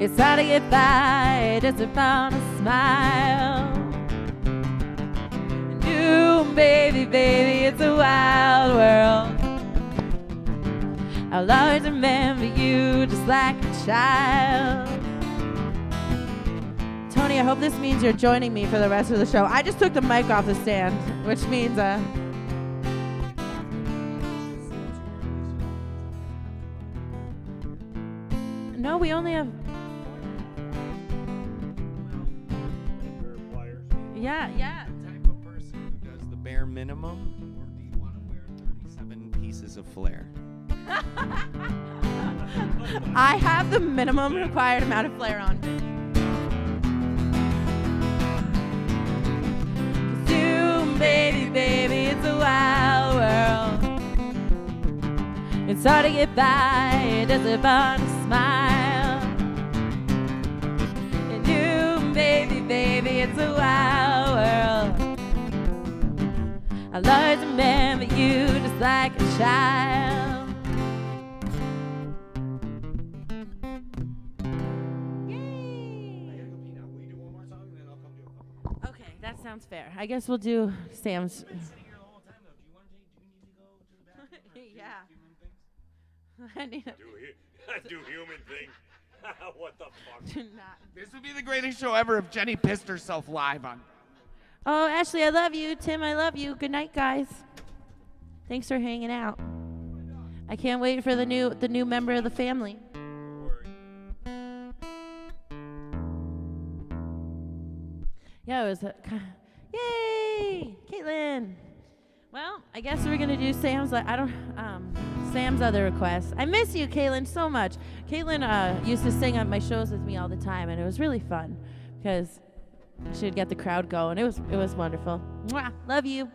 It's hard to get by, just upon a smile. And you, baby, it's a wild world. I'll always remember you just like a child. Tony, I hope this means you're joining me for the rest of the show. I just took the mic off the stand, which means no, we only have. Yeah. Type of person who does the bare minimum, or do you want to wear 37 pieces of flair? I have the minimum required amount of flair on. 'Cause you, baby, it's a wild world. It's hard to get by, just upon a smile. And you, baby, it's a wild world. I'll always remember you just like a child. Yay! I gotta go pee now. Will you do one more song and then I'll come do a couple? Okay, that sounds fair. I guess we'll do Sam's. You've been sitting here the whole time though. Do you need to go to the bathroom? Or Yeah. do things? I need a Do human thing. What the fuck? do not. This would be the greatest show ever if Jenny pissed herself live on. Oh, Ashley, I love you. Tim, I love you. Good night, guys. Thanks for hanging out. I can't wait for the new member of the family. Yeah, it was yay, Caitlin. Well, I guess we're gonna do Sam's. Sam's other request. I miss you, Caitlin, so much. Caitlin used to sing at my shows with me all the time, and it was really fun because she'd get the crowd going. It was wonderful. Mwah, love you.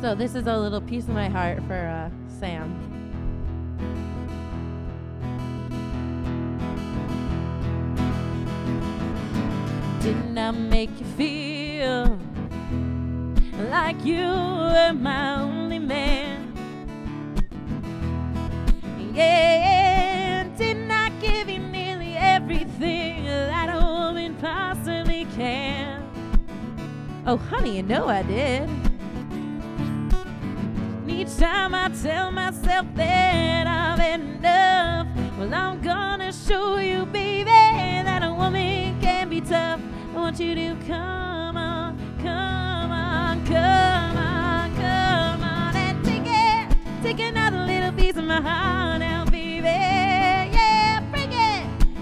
So this is a little piece of my heart for Sam. Didn't I make you feel like you were my only man? Yeah, didn't I give you nearly everything that a woman possibly can? Oh, honey, you know I did. And each time I tell myself that I've had enough, well, I'm gonna show you, baby, that a woman can be tough. I want you to come on, come on, come on, come on, and take another little piece of my heart now, baby. Yeah,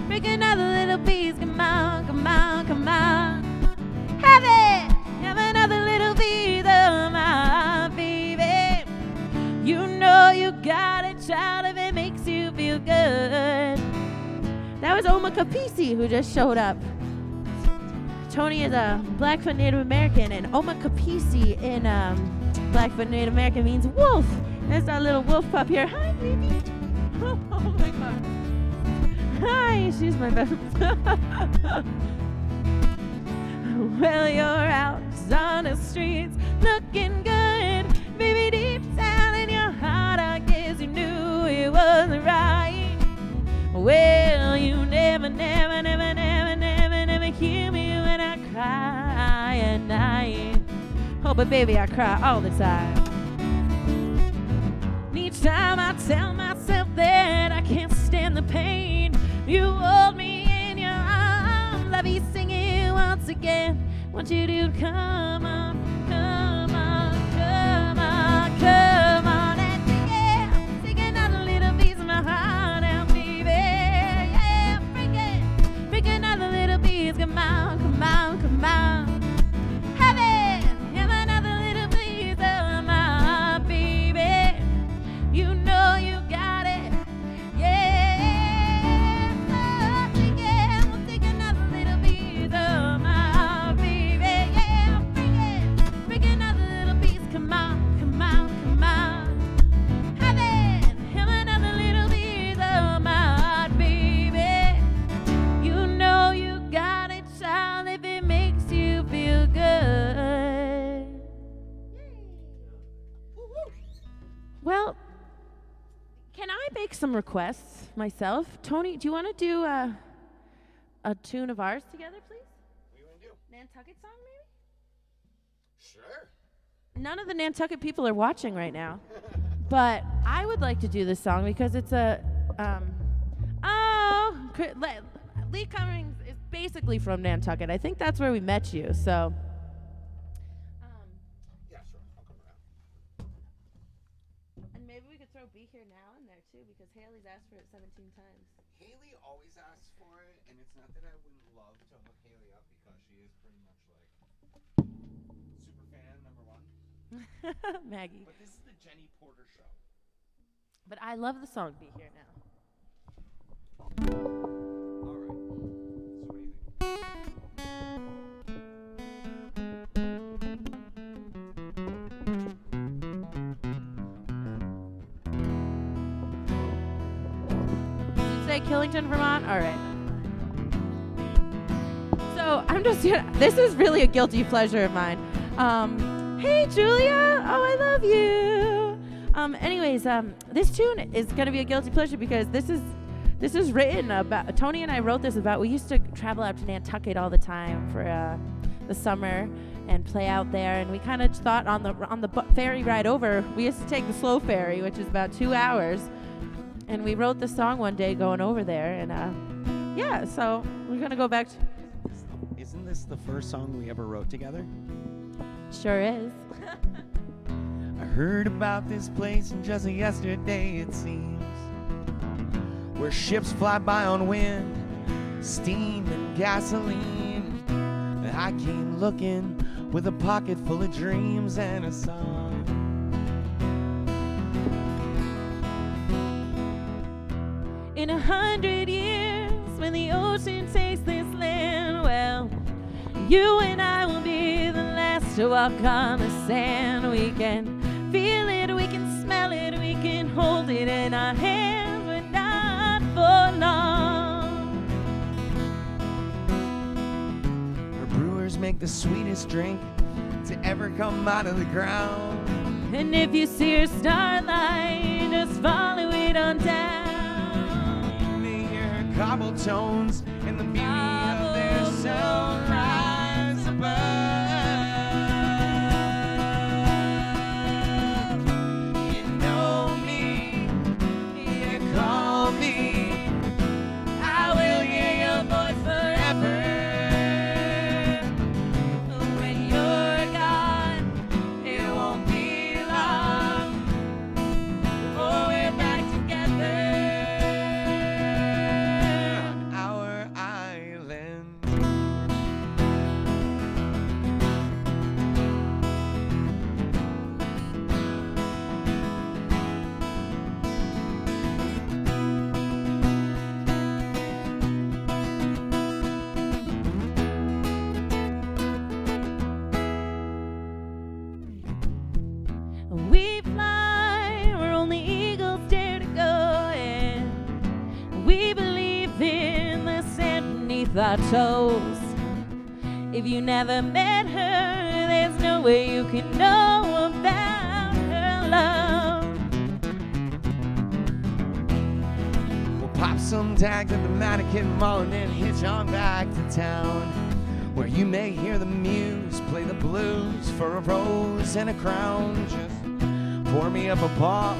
break another little piece. Come on, come on, come on. Have another little piece of my baby. You know you got a child if it makes you feel good. That was Oma Kapisi who just showed up. Tony is a Blackfoot Native American, and Oma Kapisi in Blackfoot Native American means wolf. There's our little wolf pup here. Hi, baby. Oh my God. Hi, she's my best. Well, you're out on the streets looking good. Baby, deep down in your heart, I guess you knew it wasn't right. Well, you never hear me when I cry at night. Oh, but baby, I cry all the time. And each time I tell myself that I can't stand the pain, you hold me in your arms. I'll be singing once again. Want you to come on, come on, come on, come on, and take another little piece of my heart now, baby. Yeah, break another little piece. Come on, come on, come on. Have another little piece of my baby. You know you got it. Yeah, we'll take another little piece of my baby. Yeah, break another little piece. Come on, come on, come on. Have another little piece of my baby. You know you got it, child, if it makes you feel good. Well, can I make some requests myself? Tony, do you want to do a tune of ours together, please? What do you want to do? Nantucket song, maybe? Sure. None of the Nantucket people are watching right now, but I would like to do this song because it's Lee Cummings is basically from Nantucket. I think that's where we met you, so. Yeah, sure. I'll come around. And maybe we could throw Be Here Now in there too, because Haley's asked for it 17 times. Haley always asks for it, and it's not that I wouldn't love to hook Haley up because she is pretty much like super fan #1. Maggie. But this is the Jenny Porter show. But I love the song Be Here Now. All right. So what do you think? You say Killington, Vermont? All right. So I'm just gonna, this is really a guilty pleasure of mine. Hey Julia, oh I love you. Anyways, this tune is gonna be a guilty pleasure because this is written about, Tony and I wrote this about, we used to travel out to Nantucket all the time for the summer and play out there. And we kind of thought on the ferry ride over, we used to take the slow ferry, which is about 2 hours. And we wrote the song one day going over there. And yeah, so we're going to go back to... Isn't this the first song we ever wrote together? Sure is. I heard about this place and just yesterday it seems, where ships fly by on wind, steam and gasoline. I came looking with a pocket full of dreams and a song. In 100 years, when the ocean takes this land, well, you and I will be the last to walk on the sand. We can feel it, we can smell it, we can hold it in our hands, but not for long. Our brewers make the sweetest drink to ever come out of the ground. And if you see her starlight, just follow it on down. You may hear her cobble tones and the beauty of their sunrise above. You know me, you call me, I will hear your voice forever. When you're gone, it won't be long before we're back together on our island. We fly where only eagles dare to go, and we believe in the sand beneath our toes. If you never met her, there's no way you can know about her love. We'll pop some tags at the Mannequin Mall and then hitch on back to town, where you may hear the muse play the blues for a rose and a crown. Just pour me up a ball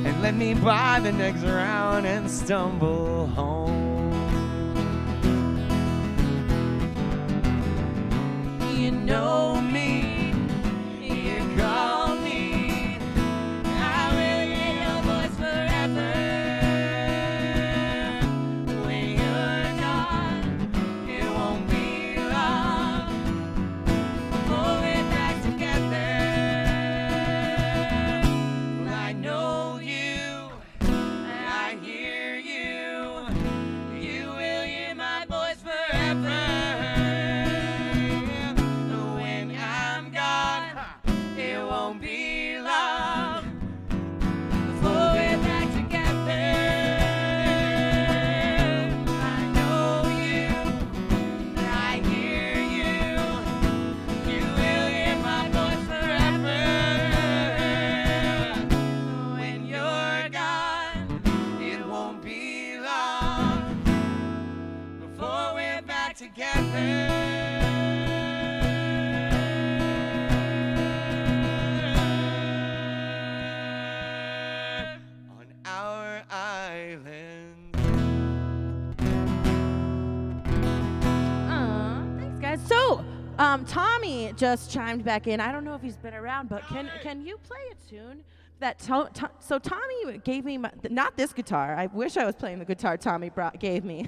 and let me buy the next round and stumble home. You know me, you call me, I will hear your voice forever. When you're gone, it won't be long before we're back together. Well, I know you, I hear you, you will hear my voice forever. When I'm gone, it won't be long before we're back together. I know you, I hear you, you will hear my voice forever. When you're gone, it won't be long before we're back together. On our island. Thanks, guys. So, Tommy just chimed back in. I don't know if he's been around, but can you play a tune that? So Tommy gave me not this guitar. I wish I was playing the guitar Tommy gave me.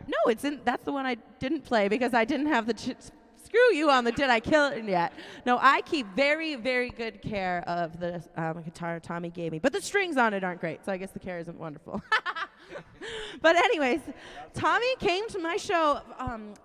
No, it's in. That's the one I didn't play because I didn't have the. Screw you on the did I kill it yet. No, I keep very, very good care of the guitar Tommy gave me. But the strings on it aren't great, so I guess the care isn't wonderful. But anyways, Tommy came to my show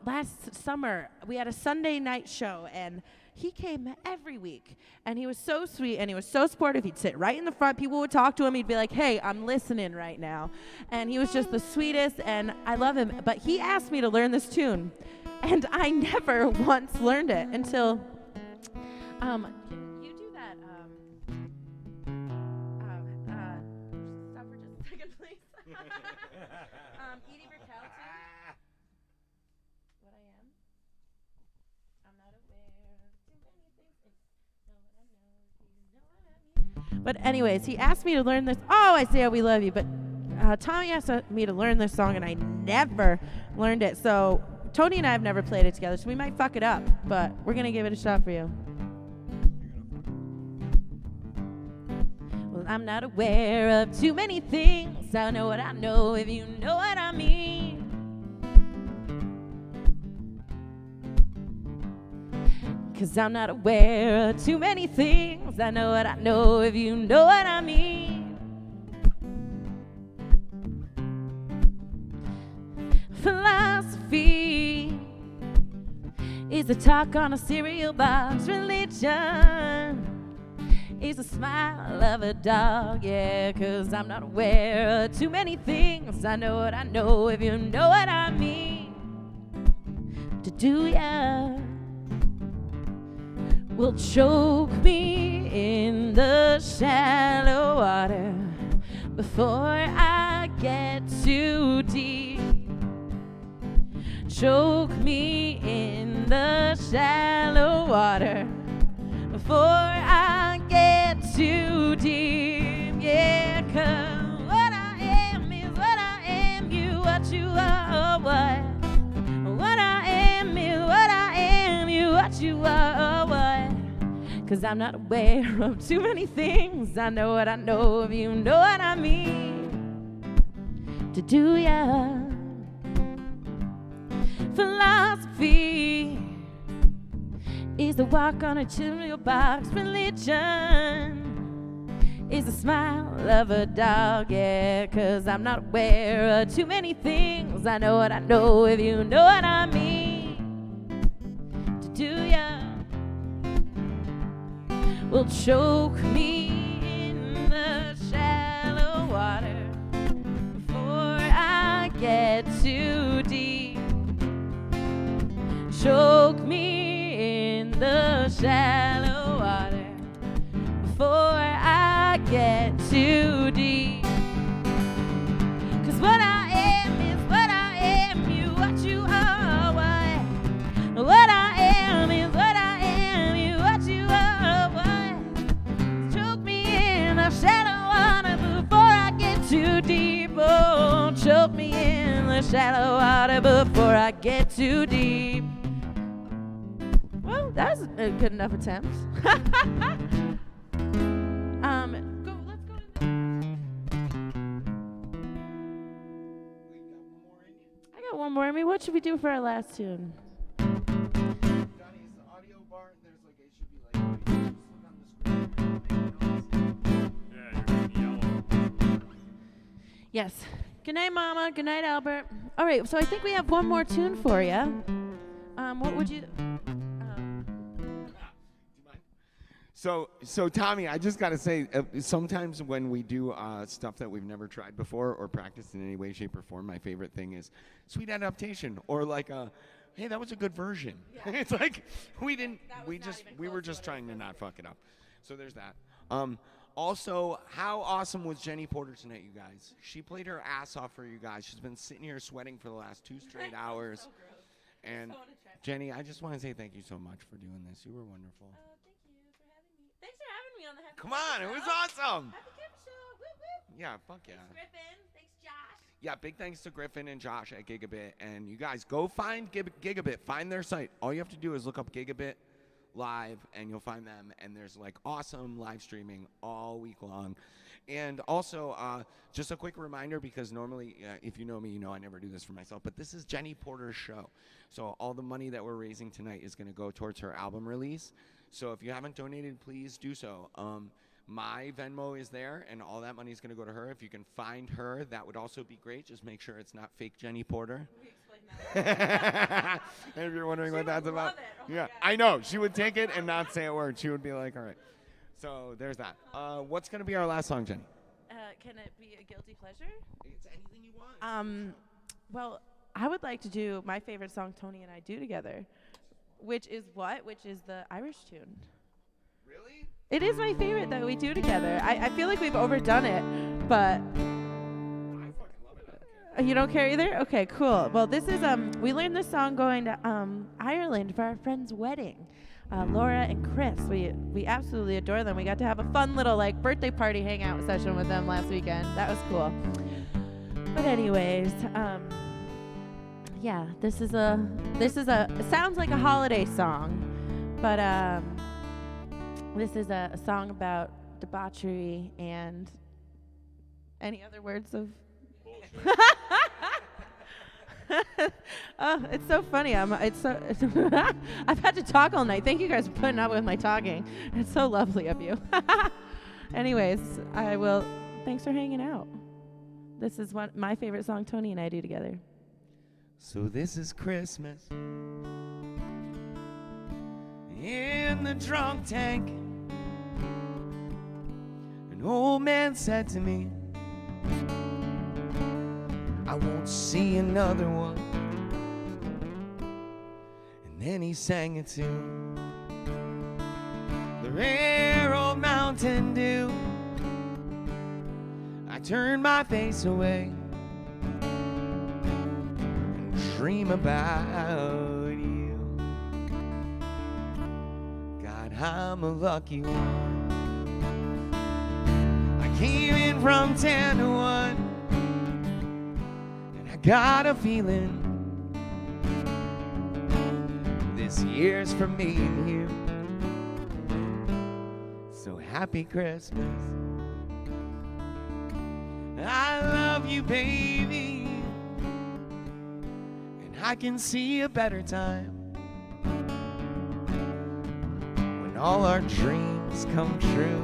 last summer. We had a Sunday night show, and he came every week. And he was so sweet, and he was so supportive. He'd sit right in the front. People would talk to him. He'd be like, hey, I'm listening right now. And he was just the sweetest, and I love him. But he asked me to learn this tune. And I never once learned it until, can you do that, stop for just a second, please. Edie Brickell tune. What I am? But anyways, he asked me to learn this. Oh, Isaiah, we love you. But Tommy asked me to learn this song, and I never learned it. So Tony and I have never played it together, so we might fuck it up. But we're going to give it a shot for you. Well, I'm not aware of too many things. I know what I know, if you know what I mean. Cause I'm not aware of too many things. I know what I know, if you know what I mean. Philosophy is a talk on a cereal box. Religion is a smile of a dog. Yeah, cause I'm not aware of too many things. I know what I know, if you know what I mean. To do ya will choke me in the shallow water before I get too deep. Choke me in the shallow water before I get too deep. Yeah, 'cause what I am is what I am, you what you are, what? What I am is what I am, you what you are, what? 'Cause I'm not aware of too many things. I know what I know, if you know what I mean. To do ya. Philosophy is the walk on a cereal box. Religion is the smile of a dog. Yeah, 'cause I'm not aware of too many things. I know what I know, if you know what I mean. To do ya will choke me in the shallow water before I get too deep. Choke me in the shallow water before I get too deep. 'Cause what I am is what I am, you what you are, what? What I am is what I am, you what you are, what? Choke me in the shallow water before I get too deep. Oh, choke me in the shallow water before I get too deep. Well, that was a good enough attempt. Let's go. I got one more in me. What should we do for our last tune? Johnny, is the audio bar? There's like, it should be like, just look on the screen. Yeah, you're getting yellow. Yes. Good night, Mama. Good night, Albert. All right, so I think we have one more tune for you. What would you... So Tommy, I just gotta say, sometimes when we do stuff that we've never tried before or practiced in any way, shape, or form, my favorite thing is sweet adaptation or like hey, that was a good version. Yeah. It's like we were just trying to not fuck it up. So there's that. Also, how awesome was Jenny Porter tonight, you guys? She played her ass off for you guys. She's been sitting here sweating for the last 2 straight hours. So gross. And So unattractive. Jenny, I just want to say thank you so much for doing this. You were wonderful. Thank you for having me. Thanks for having me on the Happy Come on, it was awesome. Happy Campus Show. Whoop, whoop. Yeah, fuck yeah. Thanks, Griffin. Thanks, Josh. Yeah, big thanks to Griffin and Josh at Gigabit. And you guys, go find Gigabit. Find their site. All you have to do is look up Gigabit Live, and you'll find them. And there's like awesome live streaming all week long. And also, just a quick reminder, because normally, if you know me, you know I never do this for myself, but this is Jenny Porter's show. So all the money that we're raising tonight is going to go towards her album release. So if you haven't donated, please do so. My Venmo is there, and all that money is going to go to her. If you can find her, that would also be great. Just make sure it's not fake Jenny Porter. We explained that. And if you're wondering She what that's would about. love it. Oh my Yeah, God. I know. She would take it and not say a word. She would be like, all right. So there's that. What's going to be our last song, Jenny? Can it be a guilty pleasure? It's anything you want. Well, I would like to do my favorite song Tony and I do together, which is what? Which is the Irish tune. Really? It is my favorite that we do together. I feel like we've overdone it, but I fucking love it. I don't care. you don't care either? Okay, cool. Well, this is we learned this song going to Ireland for our friend's wedding. Laura and Chris. We absolutely adore them. We got to have a fun little like birthday party hangout session with them last weekend. That was cool. But anyways, yeah, this is a it sounds like a holiday song, but this is a song about debauchery and any other words of oh, it's so funny. I've had to talk all night. Thank you guys for putting up with my talking. It's so lovely of you. Anyways, thanks for hanging out. This is my favorite song Tony and I do together. So this is Christmas in the drunk tank. An old man said to me, I won't see another one. And then he sang it to the rare old Mountain Dew. I turned my face away and dream about you. God, I'm a lucky one. I came in from 10 to 1. Got a feeling this year's for me and you. So happy Christmas. I love you, baby, and I can see a better time when all our dreams come true.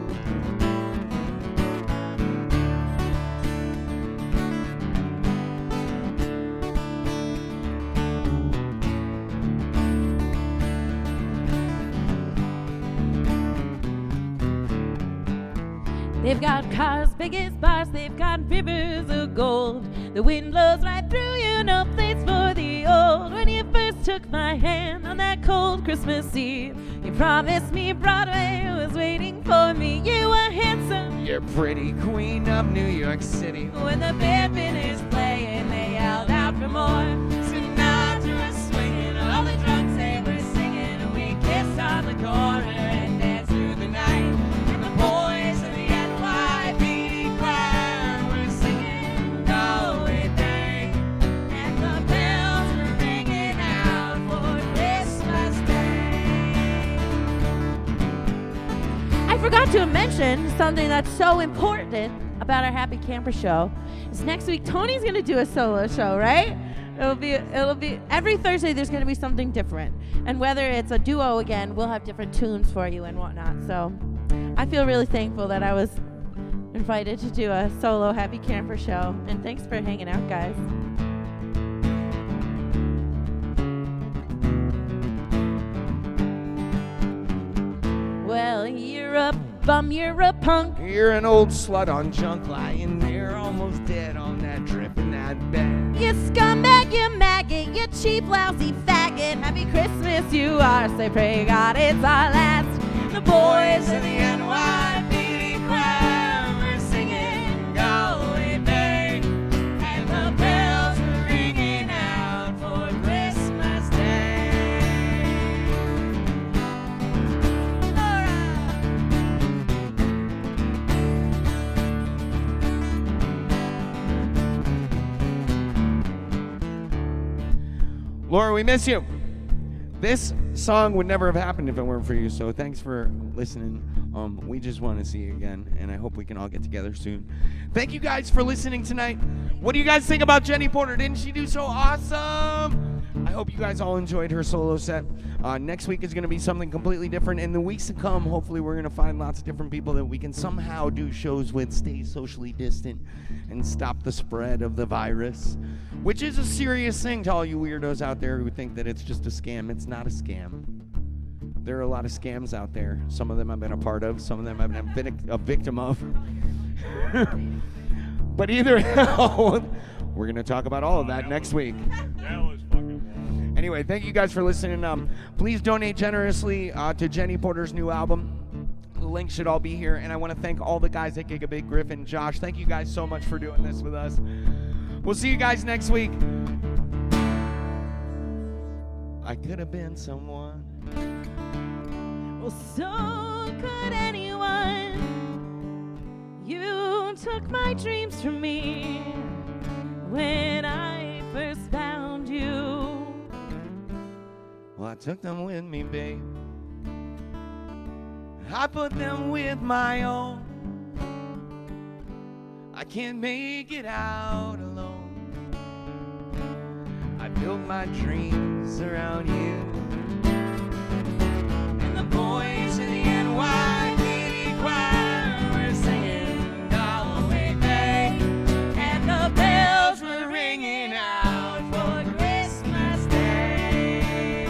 They've got cars big as bars, they've got rivers of gold. The wind blows right through you, no place for the old. When you first took my hand on that cold Christmas Eve, you promised me Broadway was waiting for me. You were handsome, You're pretty queen of New York City. when the band finished playing, they yelled out for more. Sinatra was swinging, all the drunks they were singing. We kissed on the corner and danced through the night. And the boys of the NYPD choir were singing "Go Away Day," and the bells were ringing out for Christmas Day. I forgot to mention something that's so important about our Happy Camper show. Is next week Tony's gonna do a solo show, right? It'll be every Thursday. There's gonna be something different, and whether it's a duo again, we'll have different tunes for you and whatnot. So I feel really thankful that I was invited to do a solo Happy Camper show, and thanks for hanging out, guys. Well, you're a bum, you're a punk. You're an old slut on junk, lying there almost dead on that drip in that bed. You scumbag, you maggot, you cheap, lousy faggot. Happy Christmas you are, say pray God it's our last. The boys of the NYPD choir were singing Galway Bay, and the bells were ringing out for Christmas Day. Laura, we miss you. This song would never have happened if it weren't for you, so thanks for listening. We just want to see you again, and I hope we can all get together soon. Thank you guys for listening tonight. What do you guys think about Jenny Porter? Didn't she do so awesome? I hope you guys all enjoyed her solo set. Next week is going to be something completely different. In the weeks to come, hopefully we're going to find lots of different people that we can somehow do shows with, stay socially distant, and stop the spread of the virus, which is a serious thing to all you weirdos out there who think that it's just a scam. It's not a scam. There are a lot of scams out there. Some of them I've been a part of. Some of them I've been a victim of. But either how, we're going to talk about all of that next week. That was fucking wild. Anyway, thank you guys for listening. Please donate generously to Jenny Porter's new album. The links should all be here. And I want to thank all the guys at Gigabit, Griffin, Josh. Thank you guys so much for doing this with us. We'll see you guys next week. I could have been someone. Well, so could anyone. You took my dreams from me when I first found you. Well, I took them with me, babe. I put them with my own. I can't make it out alone. I built my dreams around you. And the boys in the NYPD choir were singing Galway Bay, and the bells were ringing out for Christmas Day.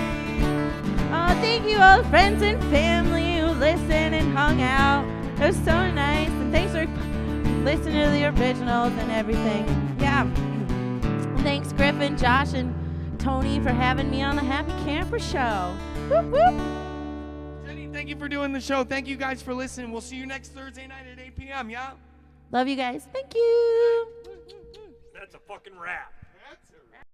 Oh, thank you, old friends and family who listened and hung out. It was so nice, and thanks for listening to the originals and everything. Yeah. Thanks, Griffin, Josh, and Tony for having me on the Happy Camper Show. Whoop, whoop. Jenny, thank you for doing the show. Thank you guys for listening. We'll see you next Thursday night at 8 p.m., yeah? Love you guys. Thank you. That's a fucking wrap. That's a wrap.